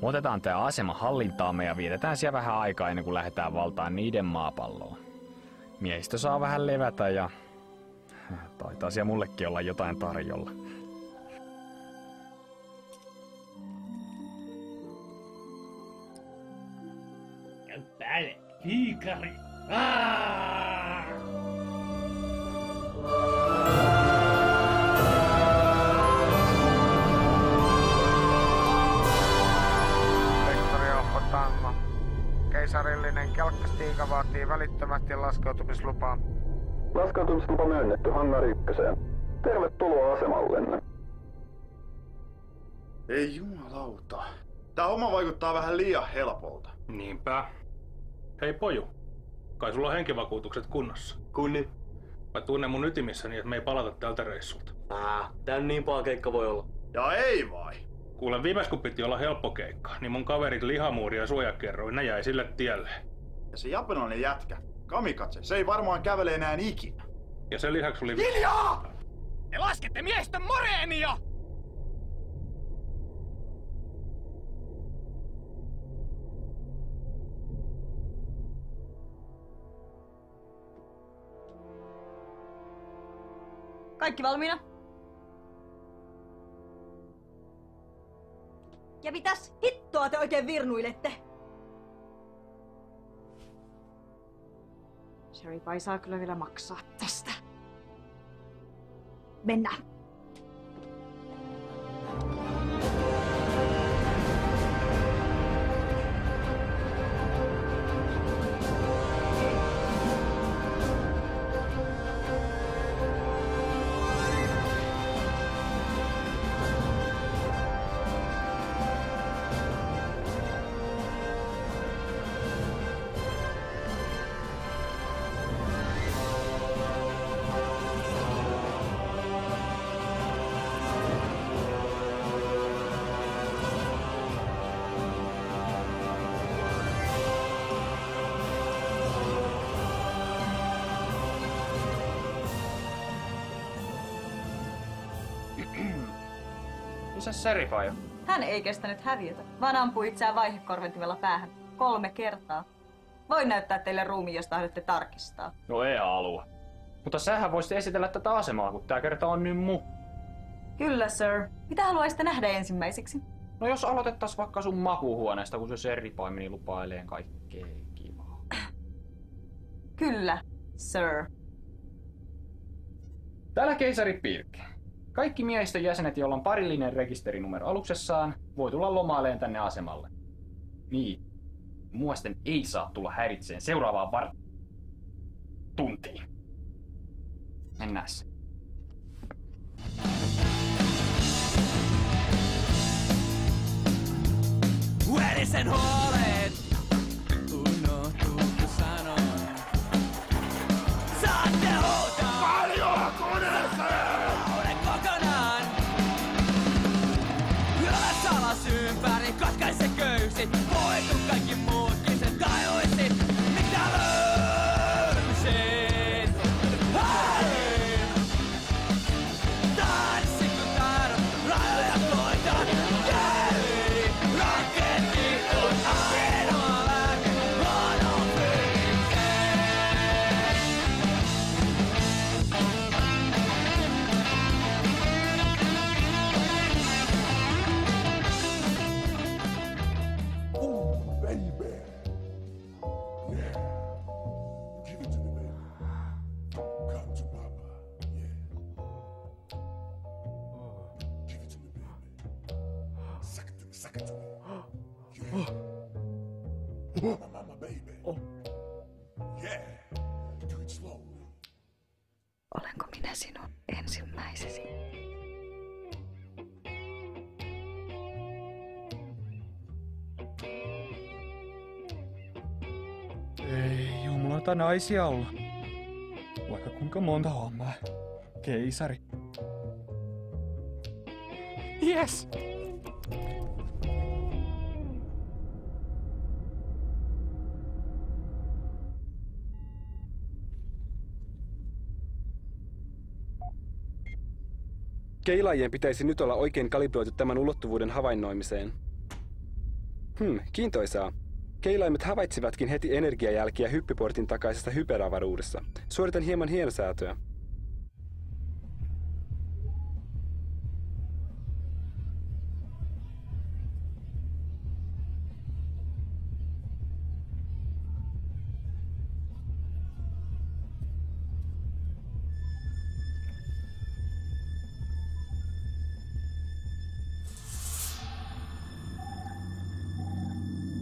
Me otetaan tää asema hallintaamme ja vietetään siellä vähän aikaa ennen kuin lähdetään valtaan niiden maapalloon. Miehistö saa vähän levätä ja taitaa siellä mullekin olla jotain tarjolla. Päälle, kiikari! Sektori Alfa Tango. Keisarillinen kelkkastiika vaatii välittömästi laskeutumislupaa. Laskeutumislupa myönnetty Hangari 1. Tervetuloa asemallenne. Ei jumalauta. Tää homma vaikuttaa vähän liian helpolta. Niinpä. Hei poju, kai sulla on henkivakuutukset kunnossa. Kunni. Mä tunnen mun ytimissäni, että me ei palata tältä reissulta. Tän niin paha keikka voi olla. Ja ei vai? Kuulen, viimeis kun piti olla helppo keikka, niin mun kaverit Lihamuuri ja Suojakerroin, ne jäi sille tielle. Ja se japanilainen jätkä, Kamikatse, se ei varmaan kävele enää ikinä. Ja sen lisäksi oli... Hiljaa! Te laskette miehistön moreenia! Kaikki valmiina? Ja mitäs hittoa te oikein virnuilette? Sheripai saa kyllä vielä maksaa tästä. Mennään. Missä Seripaio? Hän ei kestänyt häviötä, vaan ampui itseään vaihekorventimella päähän 3 kertaa. Voin näyttää teille ruumiin, jos tahdotte tarkistaa. No ei halua. Mutta sähän voisit esitellä tätä asemaa, kun tää kerta on nyt Kyllä, sir. Mitä haluaisitte nähdä ensimmäiseksi? No jos aloitettais vaikka sun makuuhuoneesta, kun se Seripaimeni lupailee kaikkea kivaa. Kyllä, sir. Täällä keisari Pirk. Kaikki miehistön jäsenet, joilla on parillinen rekisterinumero aluksessaan, voi tulla lomaileen tänne asemalle. Niin. Muasten ei saa tulla häiritseen seuraavaan tuntiin. Mennääs. Verisen huolet unohtuu, kun sanon. Saatte huutaa! Paljon koneeseen! Olen kokonaan! Ylös alas ympäri, katkaise köysi. Voi kun kaikki muutkin sen tajuisi. Mitä löysin? Hei! Tanssi kun taidot, rajoja koitan. Jei! Raketti on ainoa lääke monofyykseen. Baby. Yeah. Give it to me, baby. Come to Papa. Yeah. Give it to me, baby. Suck it to me, suck it to me. Yeah. Mama, baby. Yeah. Do it slowly. Olenko minä sinun ensimmäisesi? Ei jumlata naisia olla. Vaikka kuinka monta hommaa. Keisari. Yes! Keilaajien pitäisi nyt olla oikein kalibroitu tämän ulottuvuuden havainnoimiseen. Kiintoisaa. Keilaimet havaitsivatkin heti energiajälkiä hyppyportin takaisesta hyperavaruudessa. Suoritan hieman hienosäätöä.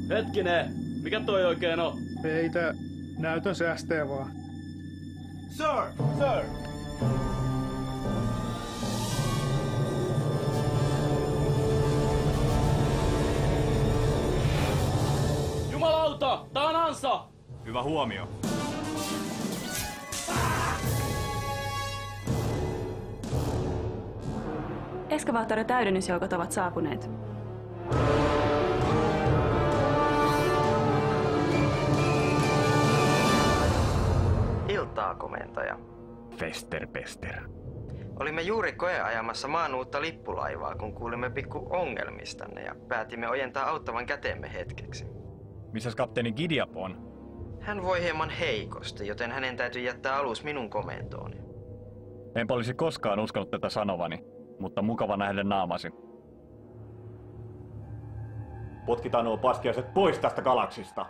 Hetkinen, mikä toi oikein on? Ei tää näytön säästää vaan. Sir! Sir! Jumalauta! Tää on ansa! Hyvä huomio. Eskavaattori-täydennysjoukot ovat saapuneet. Iltaa, komentaja. Fester. Olimme juuri koeajamassa maan uutta lippulaivaa, kun kuulimme pikku ongelmistanne ja päätimme ojentaa auttavan kätemme hetkeksi. Missäs kapteeni Gideap on? Hän voi hieman heikosti, joten hänen täytyy jättää alus minun komentooni. Enpä olisi koskaan uskonut tätä sanovani, mutta mukava nähdä naamasi. Potkitaan nuo paskiaiset pois tästä galaksista!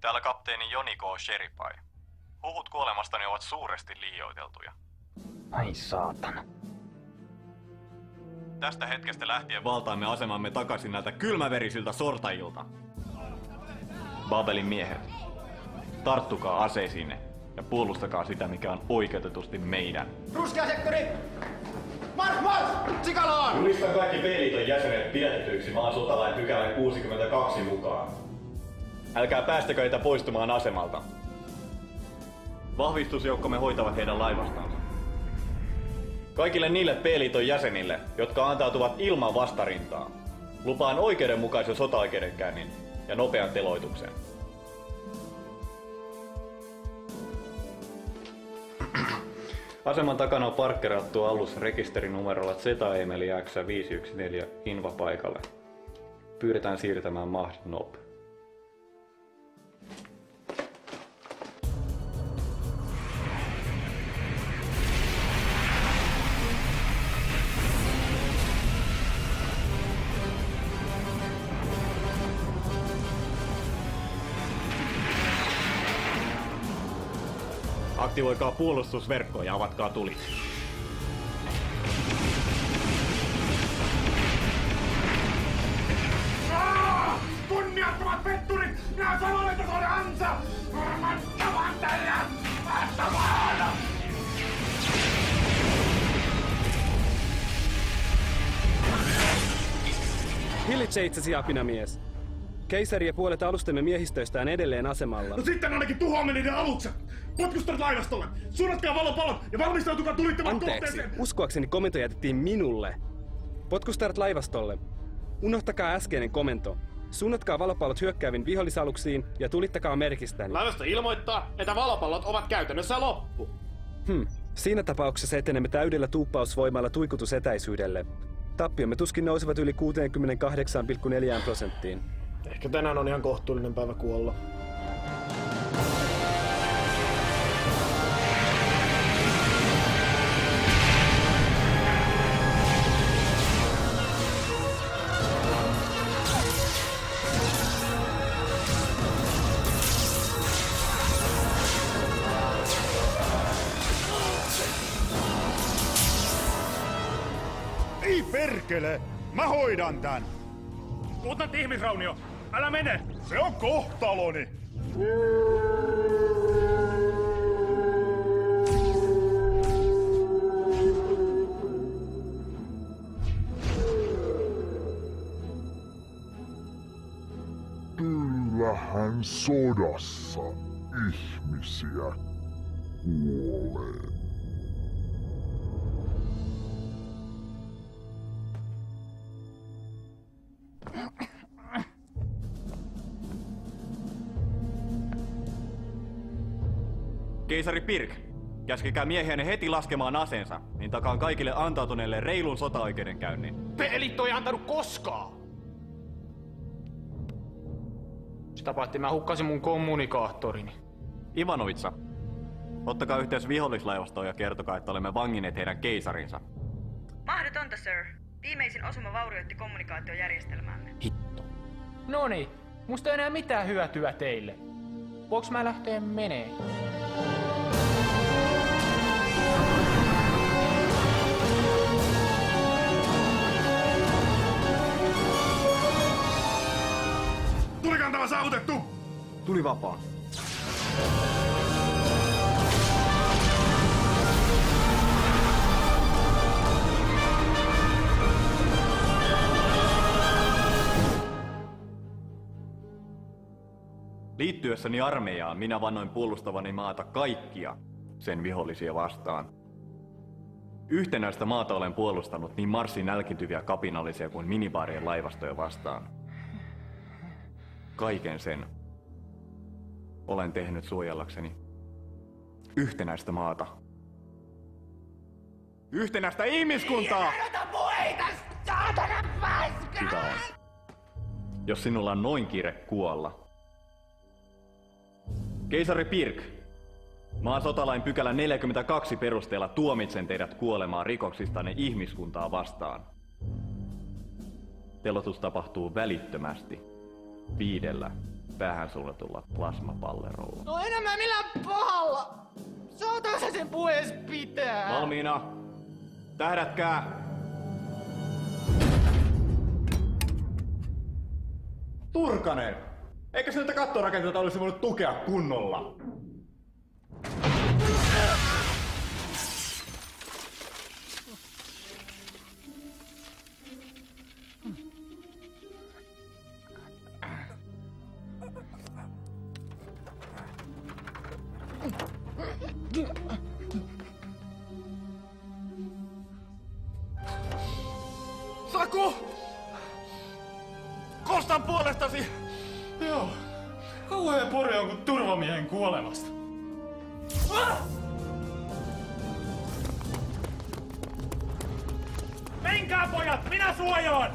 Täällä kapteeni Joni K. Sheripai. Huhut kuolemastani ovat suuresti liioiteltuja. Ai saatana. Tästä hetkestä lähtien valtaamme asemamme takaisin näiltä kylmäverisiltä sortajilta. Babelin miehet, tarttukaa aseisiinne ja puolustakaa sitä, mikä on oikeutetusti meidän. Ruskea sektori! Mars! Sikalaan! Julistan kaikki B-liiton jäsenet pidätetyiksi maan sotalain pykälän 62 mukaan. Älkää päästäkö heitä poistumaan asemalta. Vahvistusjoukkomme hoitavat heidän laivastansa. Kaikille niille B-liiton jäsenille, jotka antautuvat ilman vastarintaa, lupaan oikeudenmukaisen sotaoikeudenkäynnin ja nopean teloituksen. Aseman takana on parkkerattu alus rekisterinumerolla Z-Emeli X514 Inva paikalle. Pyydetään siirtämään mahdit NOP. Aktivoikaa puolustusverkko ja avatkaa tuli. Kunniattomat petturit! Minä sanoin, että se oli ansa! Varmantavan teidän! Vastamaan! Hillitse itsesi, apinamies. Keisari ja puolet alustemme miehistöistä on edelleen asemalla. No sitten ainakin tuhoamme niiden alukset! Potkustavat laivastolle! Suunnatkaa valopalot ja valmistautukaa tulittamaan kohteeseen! Uskoakseni komento jätettiin minulle. Potkustavat laivastolle. Unohtakaa äskeinen komento. Suunnatkaa valopallot hyökkääviin vihollisaluksiin ja tulittakaa merkistäni. Laivasto ilmoittaa, että valopallot ovat käytännössä loppu. Siinä tapauksessa etenemme täydellä tuuppausvoimalla tuikutusetäisyydelle. Tappiomme tuskin nousevat yli 68,4%. Ehkä tänään on ihan kohtuullinen päivä kuolla. Ei perkele! Mä hoidan tän! Luutnantti ihmisraunio, älä mene! Se on kohtaloni! Kyllähän sodassa ihmisiä kuolee. Keisari Pirk, käskekää miehiänne heti laskemaan aseensa, niin takaan kaikille antautuneille reilun sotaoikeudenkäynnin. Pelitto ei antanut koskaan! Sitä paitsi mä hukkasin mun kommunikaattorini. Ivanovitsa, ottakaa yhteys vihollislaivastoon ja kertokaa, että olemme vanginneet heidän keisarinsa. Mahdotonta, sir. Viimeisin osuma vaurioitti kommunikaatiojärjestelmäämme. Hitto. Noniin, musta ei enää mitään hyötyä teille. Voinks mä lähteä menee? Tulikantava saavutettu! Tuli vapaa. Liittyessäni armeijaan minä vannoin puolustavani maata kaikkia sen vihollisia vastaan. Yhtenäistä maata olen puolustanut niin Marsin nälkiintyviä kapinallisia kuin minibaarien laivastoja vastaan. Kaiken sen olen tehnyt suojellakseni yhtenäistä maata. Yhtenäistä ihmiskuntaa! Hyvä on. Jos sinulla on noin kiire kuolla. Keisari Pirk, maan sotalain pykälä 42 perusteella tuomitsen teidät kuolemaan rikoksistanne ihmiskuntaa vastaan. Teloitus tapahtuu välittömästi 5 päähän suunnatulla plasmapallerolla. No enemmän millään pahalla! Saataanko sen puhees pitää? Valmiina! Tähdätkää! Turkanen! Eikä näitä kattorakenteita olisi voinut tukea kunnolla? Saku! Kostan puolestasi! puri jonkun turvamiehen kuolemasta. Menkää pojat, minä suojaan!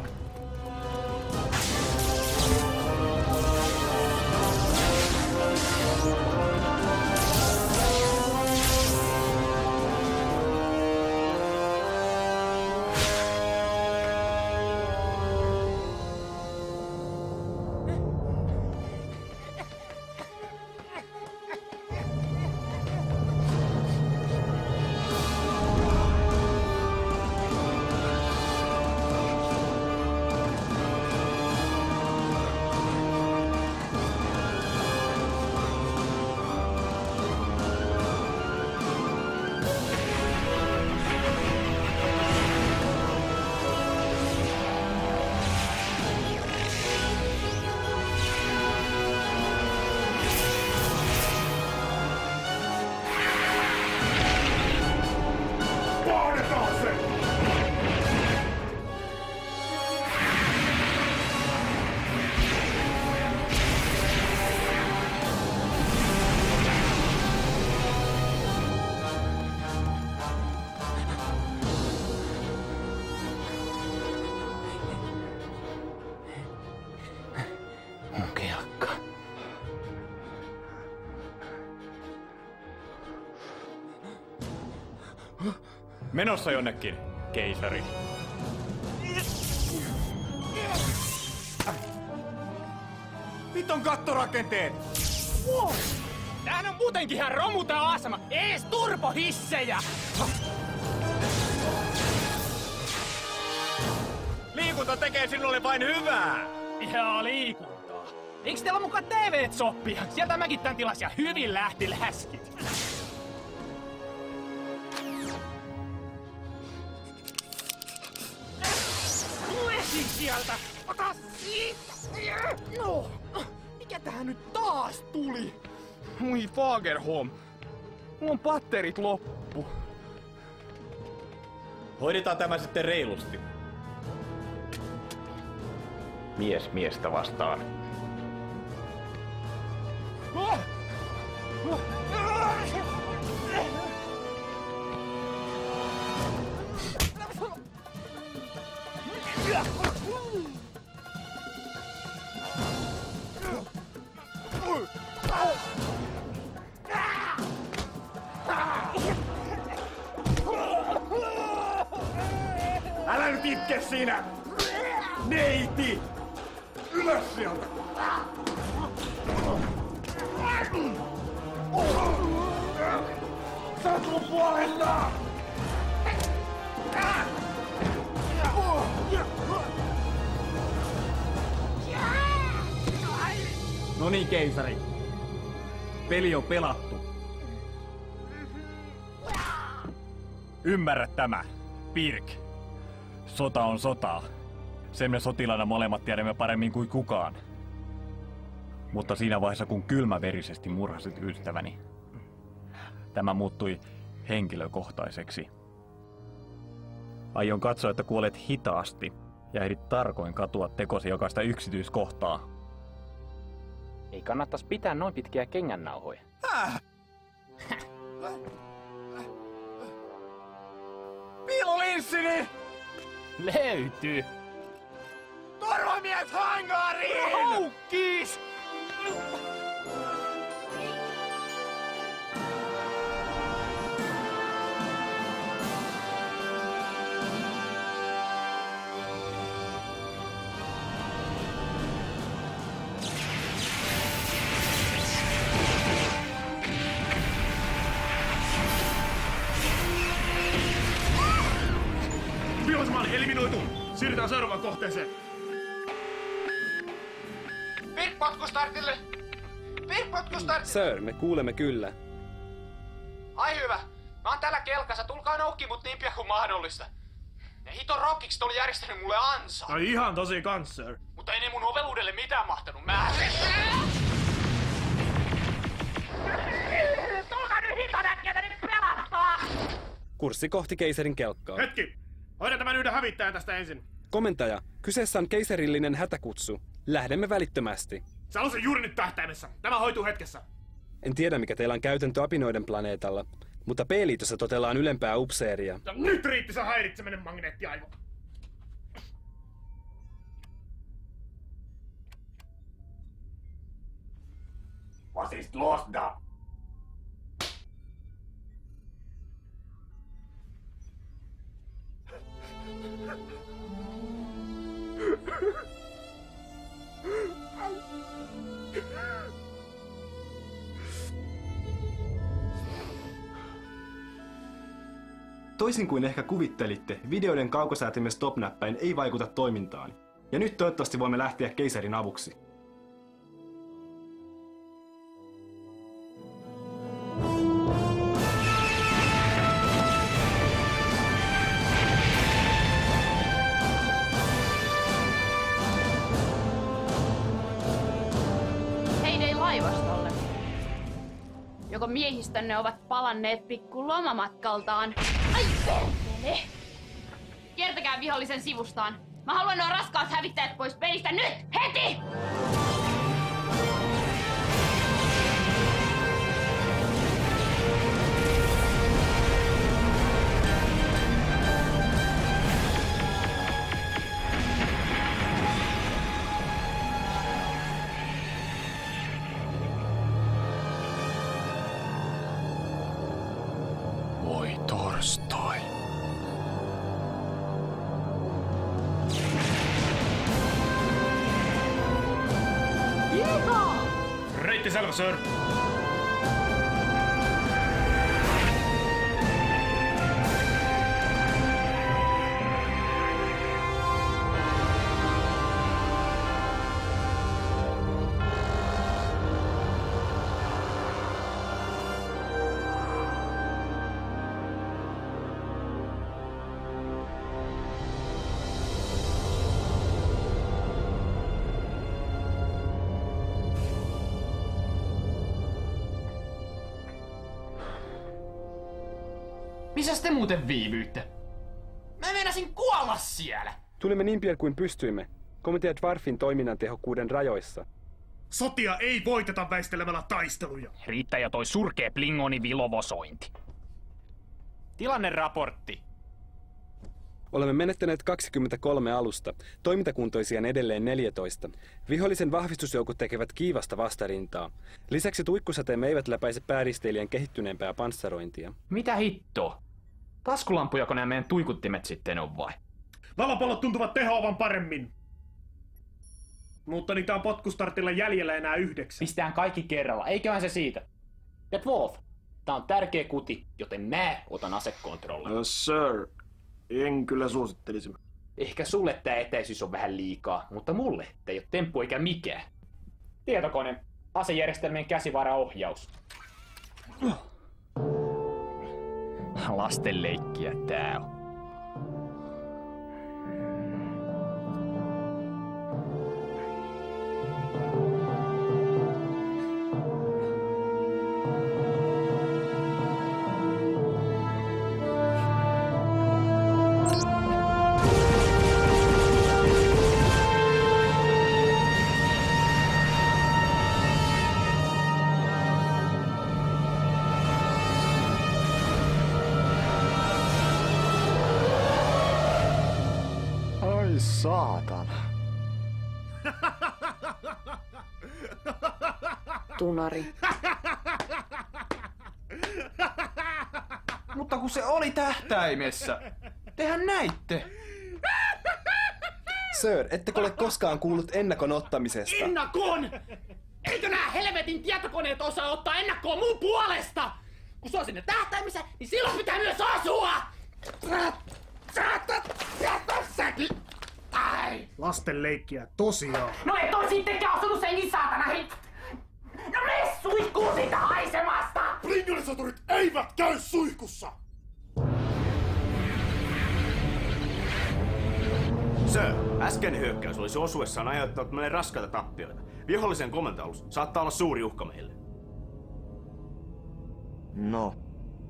Menossa jonnekin, keisari. Viton kattorakenteet! Wow. Tämähän on muutenkin ihan romu tää asema. Ees turbohissejä! Liikunta tekee sinulle vain hyvää! Ihan liikuntaa. Eiks teillä mukaan TV:t soppia? Sieltä mäkin tän tilas ja hyvin lähti läskit. Sieltä! Ota siitä! No! Mikä tähän nyt taas tuli? Ui Fagerholm. Mulla on batterit loppu. Hoidetaan tämä sitten reilusti. Mies miestä vastaan. Älä nyt itke siinä! Neiti! Ylös sieltä! Sä oot mun puolesta! No niin, keisari. Peli on pelattu. Ymmärrä tämä, Pirk. Sota on sotaa. Sen me sotilaana molemmat tiedämme paremmin kuin kukaan. Mutta siinä vaiheessa, kun kylmäverisesti murhasit ystäväni, tämä muuttui henkilökohtaiseksi. Aion katsoa, että kuolet hitaasti ja ehdit tarkoin katua tekosi jokaista yksityiskohtaa. Ei kannattais pitää noin pitkiä kengännauhoja. Piilolinssini! Löytyy. Turvamies hangariin! Houkkis! Vihollismaan eliminoitu! Siirrytään seuraavaan kohteeseen. Pirkpotkustartille! Pirkpotkustartille! Sir, me kuulemme kyllä. Ai hyvä. Mä oon täällä kelkassa. Tulkaa noukki mut niin pian kuin mahdollista. Ne hiton rockikset oli järjestänyt mulle ansa. Ai ihan tosi kans, sir. Mutta ei ne mun oveluudelle mitään mahtanut. Mä... Tulkaa nyt hiton äkkiä tänne pelastaa! Kurssi kohti keisarin kelkkaa. Hetki! Hoidan tämän yhden hävittäjän tästä ensin. Komentaja, kyseessä on keisarillinen hätäkutsu. Lähdemme välittömästi. Se on se juuri nyt tähtäimessä. Tämä hoituu hetkessä. En tiedä, mikä teillä on käytäntö apinoiden planeetalla, mutta P-liitossa totellaan ylempää upseeria. Ja nyt riitti se häiritseminen, magneettiaivo. Was ist los da? Toisin kuin ehkä kuvittelitte, videoiden kaukosäätimen stop-näppäin ei vaikuta toimintaan. Ja nyt toivottavasti voimme lähteä keisarin avuksi. Heidei laivastolle. Joko miehistönne ovat palanneet pikku lomamatkaltaan. Ai perkele! Kiertäkää vihollisen sivustaan. Mä haluan nuo raskaat hävittäjät pois pelistä nyt! Heti! Voi torstai. Reitti selvä, sir. Missäs te muuten viivyitte? Mä meinasin kuolla siellä! Tulimme niin pian kuin pystyimme. Komitea Dwarfin toiminnan tehokkuuden rajoissa. Sotia ei voiteta väistelemällä taisteluja. Riittää jo toi surkea Plingoni vilovosointi. Tilanneraportti. Olemme menettäneet 23 alusta, toimintakuntoisia on edelleen 14. Vihollisen vahvistusjoukot tekevät kiivasta vastarintaa. Lisäksi tuikkusateemme eivät läpäise pääristeilijän kehittyneempää panssarointia. Mitä hittoa? Taskulampujako nämä meidän tuikuttimet sitten on vai? Valopallot tuntuvat tehoavan paremmin. Mutta niitä on potkustartilla jäljellä enää 9. Pistään kaikki kerralla, eiköhän se siitä. Ja Wolf, tää on tärkeä kuti, joten mä otan asekontrollin. Sir, en kyllä suosittelisi. Ehkä sulle tää etäisyys on vähän liikaa, mutta mulle tää ei oo temppu eikä mikään. Tietokone, asejärjestelmien käsivaraohjaus. Lastenleikkiä tää on. Saatana. Tunari. Mutta kun se oli tähtäimessä. Tehän näitte. Sir, ettekö ole koskaan kuullut ennakon ottamisesta? Ennakon! Eikö nää helvetin tietokoneet osaa ottaa ennakkoa mun puolesta? Kun se on sinne tähtäimessä, niin silloin pitää myös asua! Säkin! Ai! Lasten leikkiä, tosiaan. No et oo sittenkään osunut senkin saatana No mene suihkuun siitä haisemasta! Bringerisoturit eivät käy suihkussa! Sir, äskeinen hyökkäys olisi osuessaan aiheuttanut meille raskaita tappioita. Vihollisen komentoalus saattaa olla suuri uhka meille. No,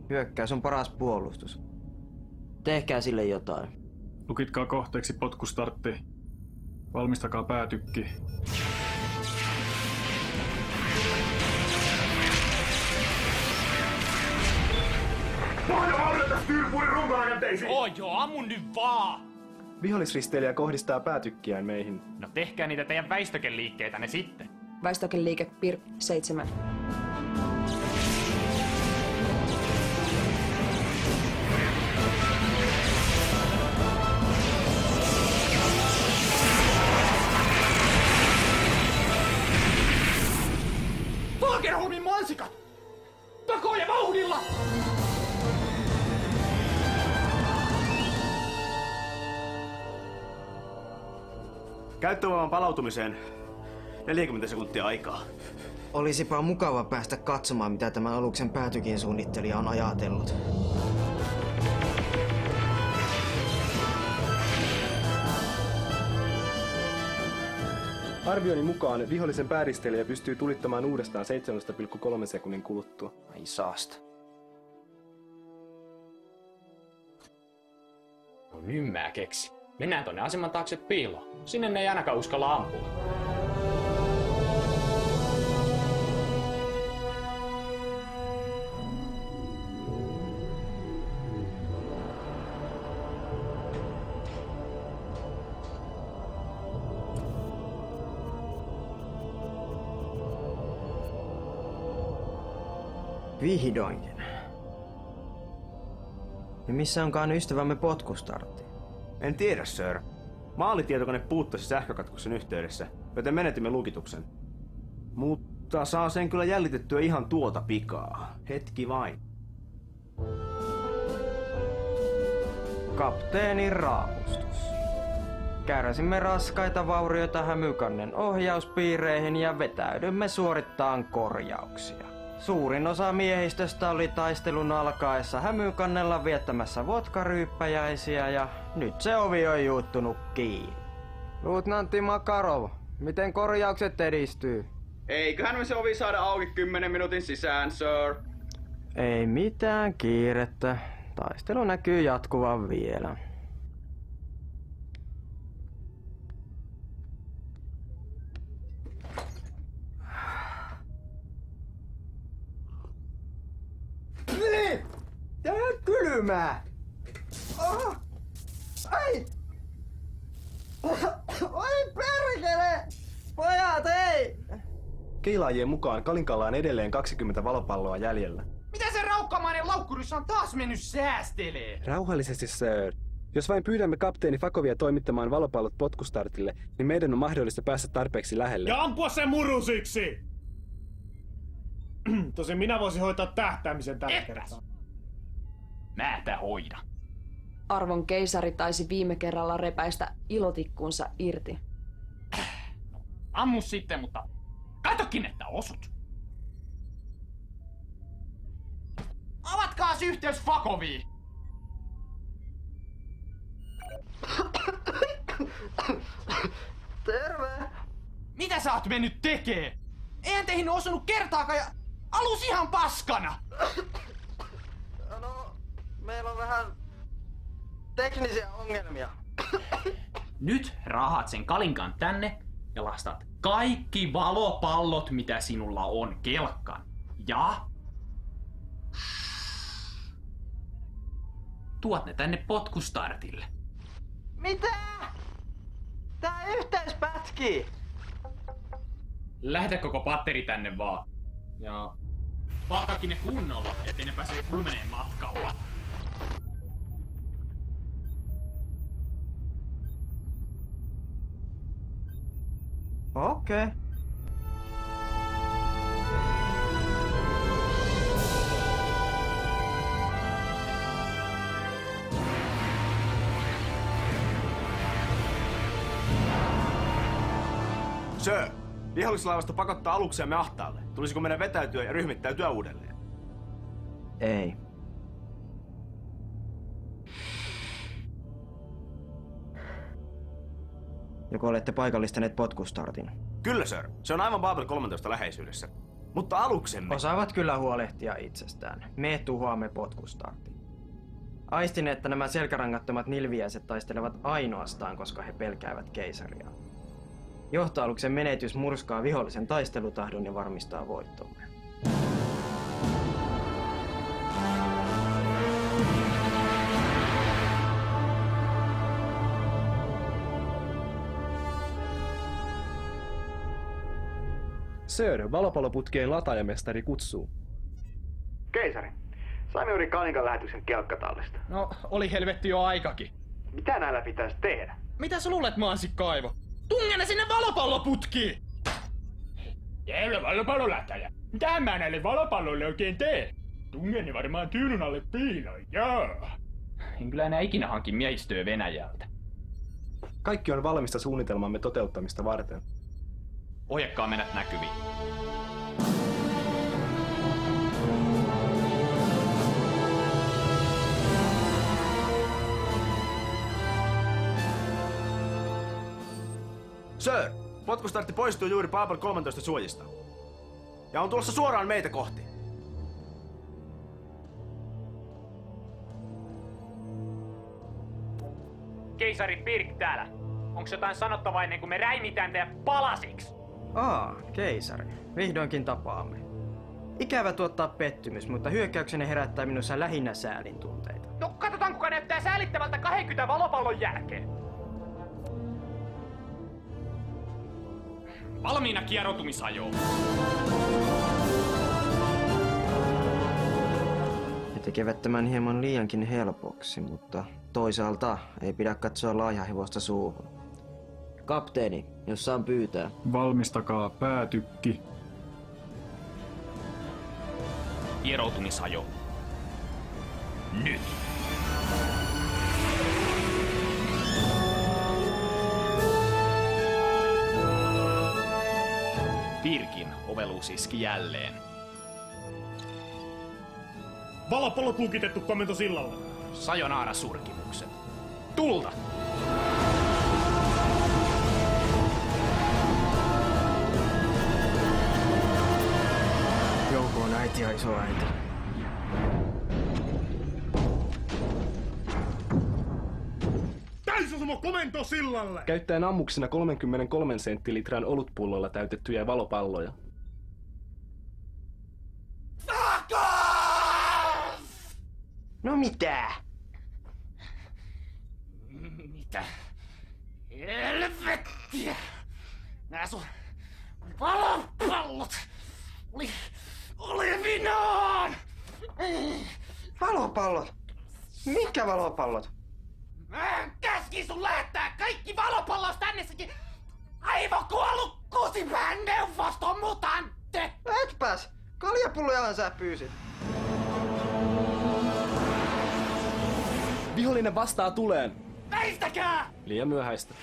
hyökkäys on paras puolustus. Tehkää sille jotain. Lukitkaa kohteeksi potkustartti. Valmistakaa päätykki. Pohjavaurioita styrpuuden runkarakenteisiin! Joo, ammun nyt vaan! Vihollisristeilijä kohdistaa päätykkiään meihin. No tehkää niitä teidän väistökeliikkeitänne sitten. Väistökeliike PIR 7. Fagerholmin mansikat! Takoja vauhdilla! Käyttövoiman palautumiseen 40 sekuntia aikaa. Olisipa mukava päästä katsomaan, mitä tämän aluksen päätykin suunnittelija on ajatellut. Arvioni mukaan vihollisen pääristeilijä pystyy tulittamaan uudestaan 7,3 sekunnin kuluttua. Ai saasta. No nyt mä keksin. Mennään tonne aseman taakse piiloon. Sinne ne ei ainakaan uskalla ampua. Vihdoinkin. Ja missä onkaan ystävämme potkustartti? En tiedä, sir. Maalitietokone puuttuisi sähkökatkoksen yhteydessä, joten menetimme lukituksen. Mutta saa sen kyllä jäljitettyä ihan tuota pikaa. Hetki vain. Kapteenin raapustus. Kärsimme raskaita vaurioita Hämykannen ohjauspiireihin ja vetäydymme suorittaan korjauksia. Suurin osa miehistöstä oli taistelun alkaessa Hämykannella viettämässä vodkaryyppäjäisiä ja nyt se ovi on juuttunut kiinni. Luutnantti Makarov, miten korjaukset edistyy? Eiköhän me se ovi saada auki 10 minuutin sisään, sir. Ei mitään kiirettä. Taistelu näkyy jatkuvan vielä. Tää on kylmää! Oh. Ai! Oi perkele! Pojat, ei! Keilaajien mukaan Kalinkalla on edelleen 20 valopalloa jäljellä. Mitä se raukkamainen laukkurissa on taas mennyt säästelee? Rauhallisesti, sir. Jos vain pyydämme kapteeni Fakovia toimittamaan valopallot potkustartille, niin meidän on mahdollista päästä tarpeeksi lähelle. Ja ampua sen murusiksi! Tosin minä voisin hoitaa tähtäämisen tällä kertaa. Mä tää hoida. Arvon keisari taisi viime kerralla repäistä ilotikkunsa irti. Ammu sitten, mutta katokin, että osut. Avatkaas yhteys Fakoviin! Terve! Mitä sä oot mennyt tekee? Eihän teihin osunut kertaakaan ja alus ihan paskana! No, meillä on vähän teknisiä ongelmia. Nyt rahat sen Kalinkan tänne ja lastat kaikki valopallot, mitä sinulla on, kelkkaan. Ja tuot ne tänne potkustartille. Mitä? Tää yhteys pätkii! Lähetä koko patteri tänne vaan. Ja pakkakin ne kunnolla, ettei ne pääse kumeneen matkalla. Okei. Sir, vihollislaivasto pakottaa alukseemme ahtaalle. Tulisiko meidän vetäytyä ja ryhmittäytyä uudelleen? Ei. Joko olette paikallistaneet potkustartin? Kyllä, sir. Se on aivan Babel 13 läheisyydessä. Mutta aluksemme... Osaavat kyllä huolehtia itsestään. Me tuhoamme potkustartin. Aistin, että nämä selkärangattomat nilviäiset taistelevat ainoastaan, koska he pelkäävät keisaria. Johtoaluksen menetys murskaa vihollisen taistelutahdon ja varmistaa voittomme. Sir, valopalloputkien lataajamestari kutsuu. Keisari, saimme juuri Kanikan lähetyksen kelkkatallista. No, oli helvetti jo aikakin. Mitä näillä pitäisi tehdä? Mitä sä luulet, Mansikkaivo? Tunge ne sinne valopalloputkiin! Jävla valopallolähtäjä! Mitä mä näille valopalloille oikein teen? Tungen ne varmaan tyynyn alle piiloin, joo. En kyllä enää ikinä hankin miehistöä Venäjältä. Kaikki on valmista suunnitelmamme toteuttamista varten. Ohjakkaa mennä näkyviin. Sir, potkustartti poistuu juuri Paapal 13 suojista. Ja on tulossa suoraan meitä kohti. Keisari Pirk täällä. Onks jotain sanottavaa ennen kuin me räimitään teidät palasiksi? Keisari. Vihdoinkin tapaamme. Ikävä tuottaa pettymys, mutta hyökkäyksenne herättää minussa lähinnä säälin tunteita. No katsotaan kuka näyttää säälittävältä 20 valopallon jälkeen. Valmiina kieroutumisajoon. He tekevät tämän hieman liiankin helpoksi, mutta toisaalta ei pidä katsoa laihahevosta suuhun. Kapteeni, jos saan pyytää. Valmistakaa päätykki. Kieroutumisajo. Nyt! Pirkin oveluus iski jälleen. Valopallot lukitettu komento sillalle. Sajonaara surkimukset. Tulta! Joukoon äiti ja isoäiti. Täysosuma komento sillalle! Käyttäen ammuksena 33 senttilitran olutpullolla täytettyjä valopalloja. No mitä? Mitä? Helvettiä! Nää sun valopallot oli vinaan! Valopallot? Mitkä valopallot? Mä käskin sun lähettää kaikki valopallos tännessäkin aivokuollut kusipään neuvoston mutantte! Etpäs! Kaljapullojahan sä pyysit. Vihollinen vastaa tuleen. Väistäkää! Liian myöhäistä.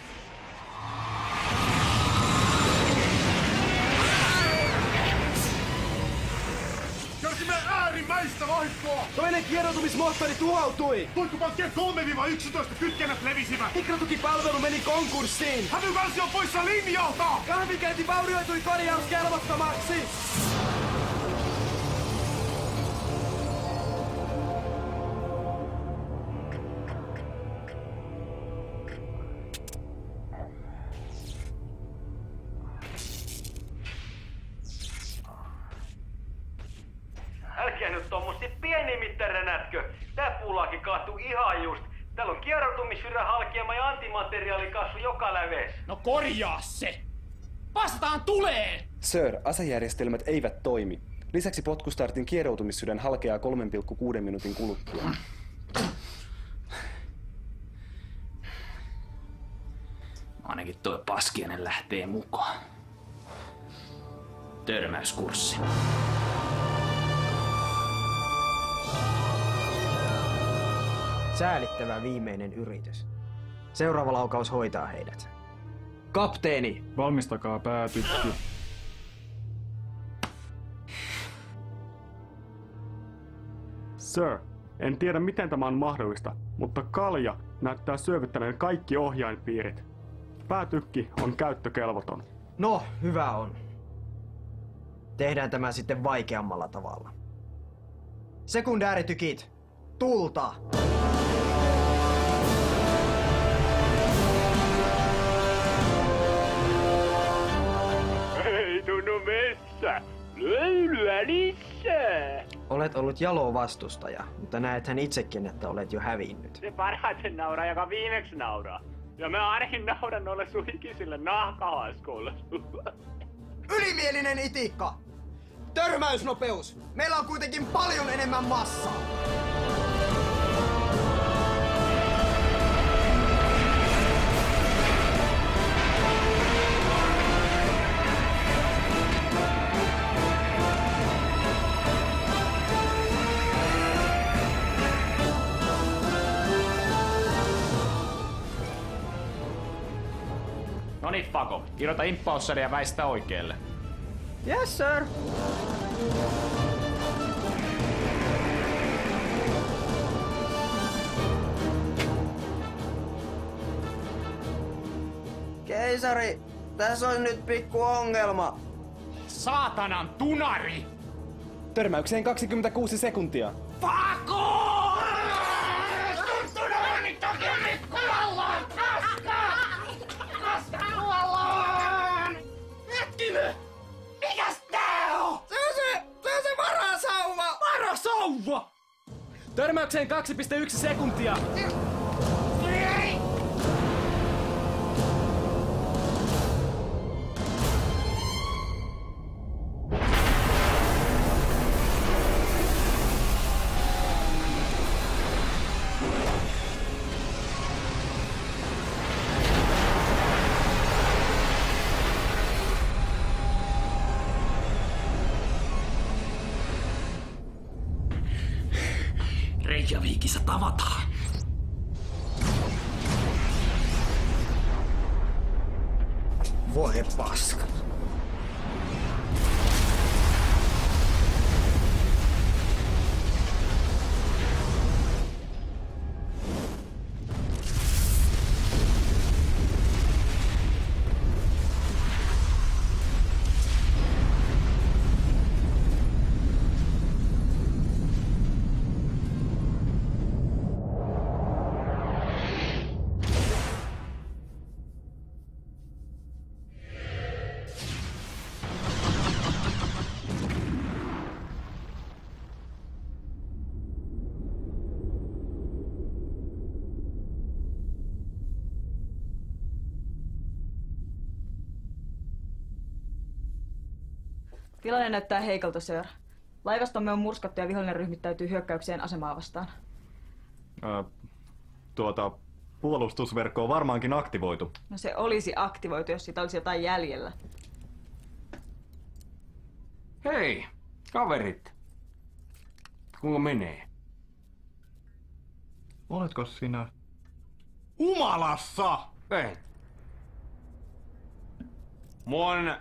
Kärsimme äärimmäistä vahinkoa! Toinen kieroutumismoottori tuhoutui! Tuikkupankkien 3-11 kytkennät levisivät! Mikrotukipalvelu meni konkurssiin! Hävykärsi on poissa linjalta! Kahvikäynti vaurioitui korjauskelvottomaksi! Älkää nyt tommosti pienimittäränätkö. Tää puulaakin kaatui ihan just. Täällä on kieroutumissyrän halkeama ja antimateriaalikasvu joka läveessä. No korjaa se! Vastaan tuleen! Sir, asejärjestelmät eivät toimi. Lisäksi potkustartin kieroutumissydän halkeaa 3,6 minuutin kuluttua. Ainakin toi paskiainen lähtee mukaan. Törmäyskurssi. Säälittävä viimeinen yritys. Seuraava laukaus hoitaa heidät. Kapteeni! Valmistakaa päätykki. Sir, en tiedä miten tämä on mahdollista, mutta kalja näyttää syövyttäneen kaikki ohjainpiirit. Päätykki on käyttökelvoton. No, hyvä on. Tehdään tämä sitten vaikeammalla tavalla. Sekundääritykit, tulta! Ei tunnu messä! Löylyä lisää! Olet ollut jalo vastustaja, mutta näethän itsekin, että olet jo hävinnyt. Se parhaiten nauraa, joka viimeksi nauraa. Ja mä ainakin nauran noille sun ikisille nahkahaskoille. Ylimielinen itikka! Törmäysnopeus! Meillä on kuitenkin paljon enemmän massaa! Noniin, Fako. Irrota impaussari ja väistä oikealle. Yes, sir. Keisari, tässä on nyt pikku ongelma. Saatanan tunari! Törmäykseen 26 sekuntia. Fako! Tunari toki kuollaan! Kaska kuollaan! Hetkinen! Mikäs tää on? Se on se varasauva! Varasauva! Törmäykseen 2,1 sekuntia. Reykjavikissa tavataan. Voi paska. Tilanne näyttää heikolta, sir. Laivastomme on murskattu ja vihollinen ryhmittäytyy hyökkäykseen asemaa vastaan. Puolustusverkko on varmaankin aktivoitu. No se olisi aktivoitu, jos siitä olisi jotain jäljellä. Hei, kaverit. Kuinka menee? Oletko sinä? Humalassa! Ei. Mun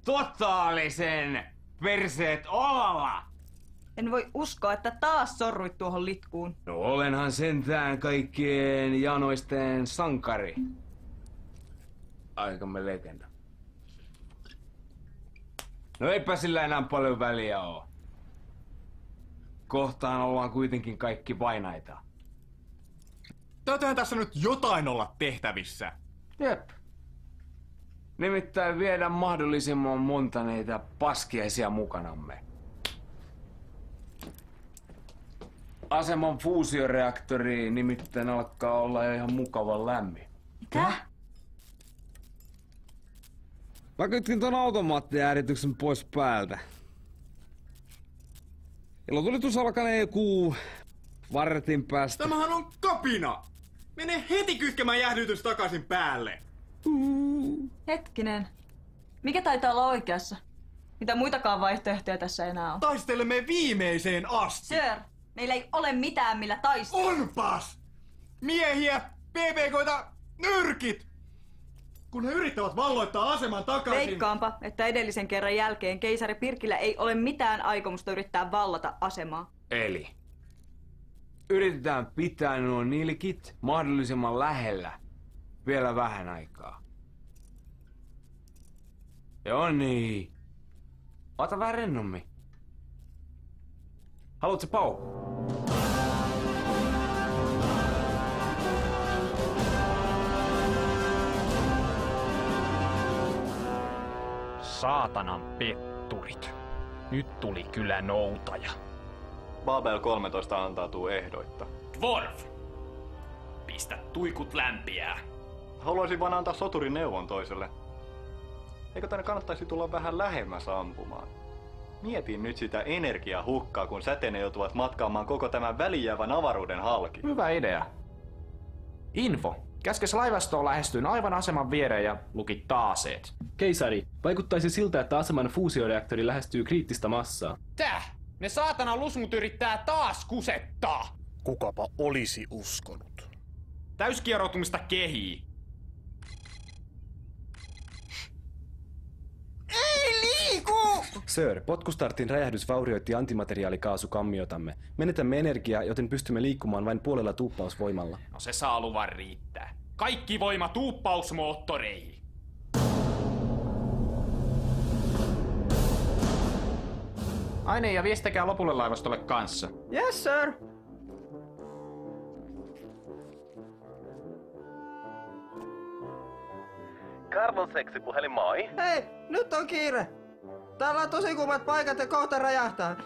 totaalisen perseet olalla! En voi uskoa, että taas sorruit tuohon litkuun. No olenhan sentään kaikkien janoisten sankari. Aikamme legenda. No eipä sillä enää paljon väliä oo. Kohtaan ollaan kuitenkin kaikki vainaita. Täytyyhän tässä nyt jotain olla tehtävissä. Jep. Nimittäin viedä mahdollisimman monta neitä paskiaisia mukanamme. Aseman fuusioreaktori nimittäin alkaa olla jo ihan mukavan lämmin. Mitä? Mä kytkin ton automaattijäärityksen pois päältä. Ilotulitus alkanee joku vartin päästä. Tämähän on kapina! Mene heti kytkemään jäähdytys takaisin päälle! Hetkinen. Mikä taitaa olla oikeassa? Mitä muitakaan vaihtoehtoja tässä enää on? Taistelemme viimeiseen asti! Sir, meillä ei ole mitään millä taistella. Onpas! Miehiä, PPK:ta, nyrkit! Kun he yrittävät valloittaa aseman takaisin... Veikkaanpa, että edellisen kerran jälkeen keisari Pirkillä ei ole mitään aikomusta yrittää vallata asemaa. Eli yritetään pitää nuo nilkit mahdollisimman lähellä vielä vähän aikaa. Joo niin. Ota vähän rennommin. Haluatko paukku? Saatanan petturit. Nyt tuli kyllä noutaja. Babel 13 antautuu ehdoitta. Dwarf! Pistä tuikut lämpiää. Haluaisin vaan antaa soturin neuvon toiselle. Eikö tänne kannattaisi tulla vähän lähemmäs ampumaan? Mietin nyt sitä energiahukkaa, kun säteinen joutuvat matkaamaan koko tämän välijäävän avaruuden halki. Hyvä idea. Info. Käskes laivastoon lähestyin aivan aseman viereen ja luki taaseet. Keisari, vaikuttaisi siltä, että aseman fuusioreaktori lähestyy kriittistä massaa. Täh! Ne saatana lusmut yrittää taas kusettaa! Kukapa olisi uskonut. Täyskieroutumista kehii. Ei liiku! Sir, potkustartin räjähdys vaurioitti antimateriaalikaasukammiotamme. Menetämme energiaa, joten pystymme liikkumaan vain puolella tuuppausvoimalla. No se saa luvan riittää. Kaikki voima tuuppausmoottoreihin. Aine ja viestitäkää lopulle laivastolle kanssa. Yes, sir. Carlon seksipuhelin, moi. Hei, nyt on kiire. Täällä on tosi kuumat paikat ja kohta räjähtää.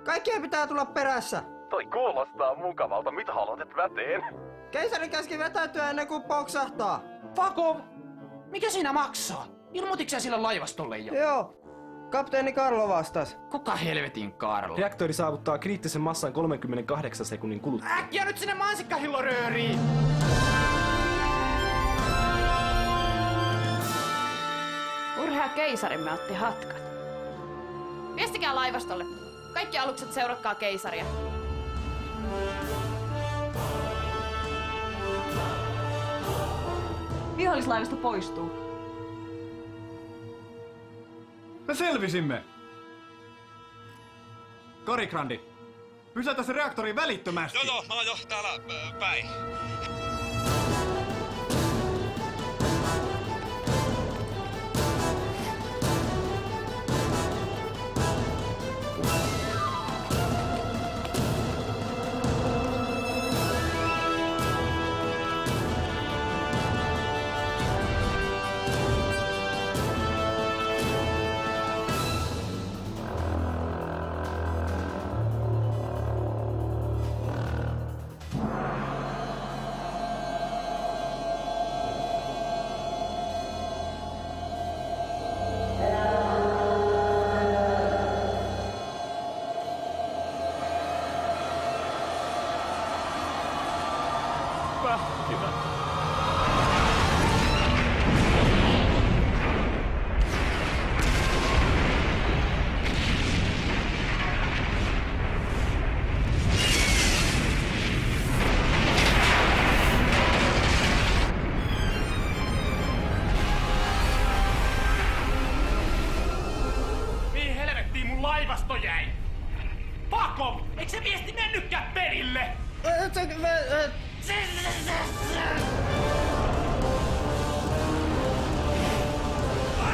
Kaikkien pitää tulla perässä. Toi kuulostaa mukavalta. Mitä haluat, et väteen? Keisari käski vetäytyä ennen kuin poksahtaa. Fuck off! Mikä siinä maksaa? Ilmoitiksä sille laivastolle jo? Joo. Kapteeni Karlo vastas. Kuka helvetin Karlo? Reaktori saavuttaa kriittisen massan 38 sekunnin kuluttua. Äkkiä nyt sinne mansikkahillorööriin! Urhea keisarimme otti hatkat. Viestikää laivastolle. Kaikki alukset seuratkaa keisaria. Vihollislaivasto poistuu. Me selvisimme! Karikrandi, pysäytä se reaktori välittömästi! Joo, mä oon jo täällä päin. Laivasto jäi! Fuck! Eikö se viesti mennytkään perille?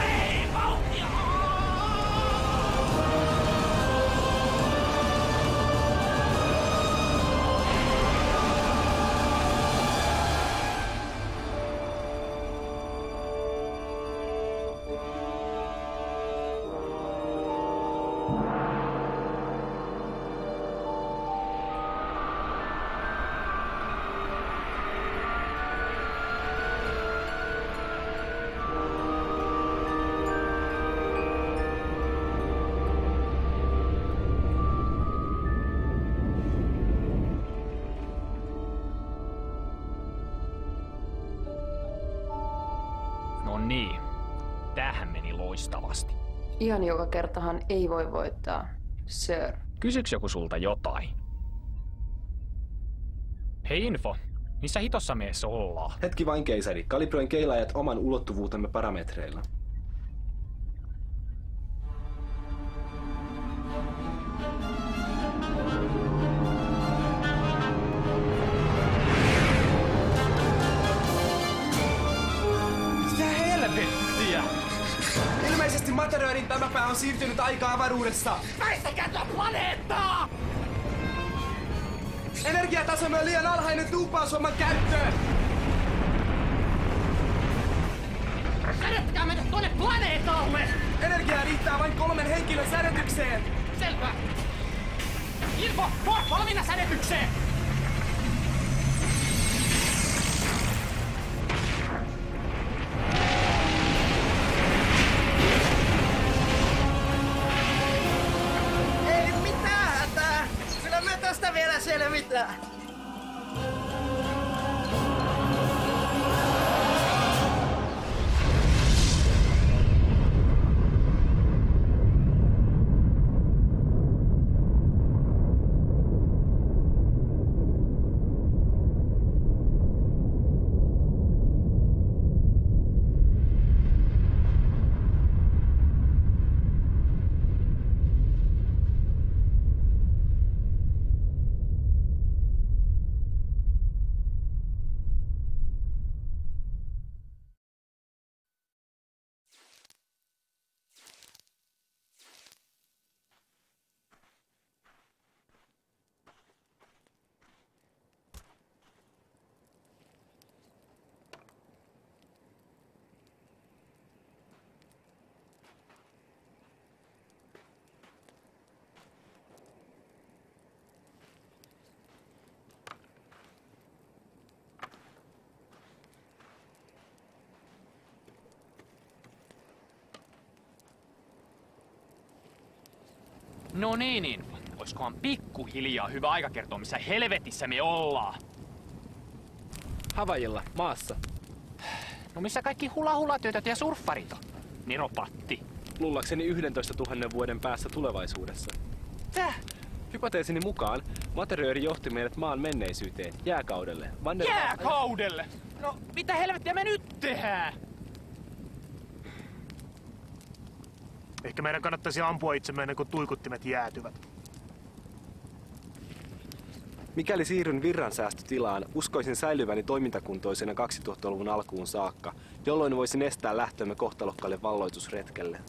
Ei, vauhtia! No niin, tämähän meni loistavasti. Ihan joka kertahan ei voi voittaa, sir. Kysyks joku sulta jotain? Hei Info, missä hitossa meessä ollaan? Hetki vain keisari, kalibroin keilaajat oman ulottuvuutemme parametreilla. Ilmeisesti Materiaalin tämä pää on siirtynyt aika-avaruudessa. Väistäkää tuo planeettaa! Energiatasomme on liian alhainen tuuppausvomman käyttöön. Sädettäkää meitä tuonne planeetalle! Energiaa riittää vain 3 henkilön sädetykseen. Selvä. Info, valmiina sädetykseen! tiedä mitään. No niin. Oiskohan pikkuhiljaa hyvä aika kertoa, missä helvetissä me ollaan? Havaijilla, maassa. No missä kaikki hula-hula-työtöt ja surffarit on? Niropatti. Luullakseni 11 000 vuoden päässä tulevaisuudessa. Täh? Hypoteesini mukaan Materiööri johti meidät maan menneisyyteen, jääkaudelle. Jääkaudelle? No mitä helvettiä me nyt tehdään? Ehkä meidän kannattaisi ampua itsemme ennen kuin tuikuttimet jäätyvät. Mikäli siirryn virransäästötilaan, uskoisin säilyväni toimintakuntoisena 2000-luvun alkuun saakka, jolloin voisin estää lähtömme kohtalokkaalle valloitusretkelle.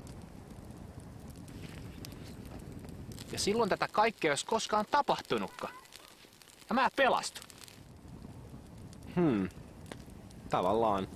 Ja silloin tätä kaikkea ei olisi koskaan tapahtunutkaan. Ja mä pelastun. Tavallaan.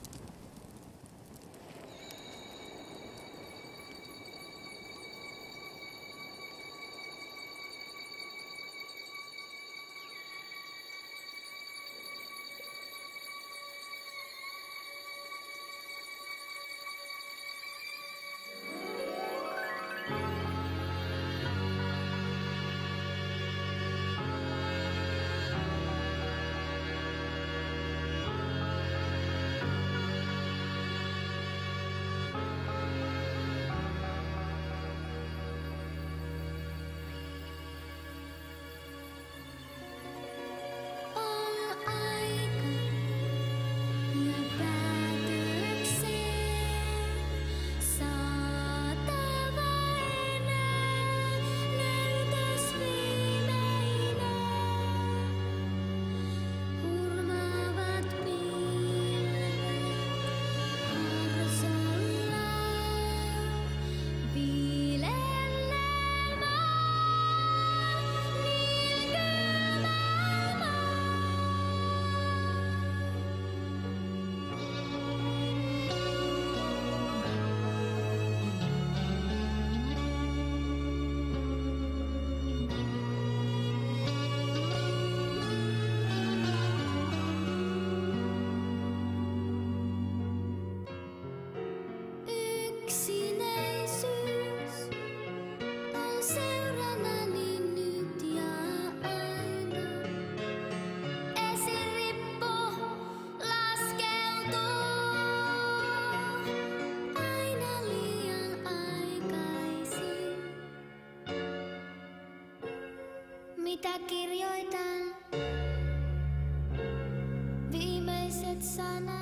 Mitä kirjoitan? Viimeiset sanat.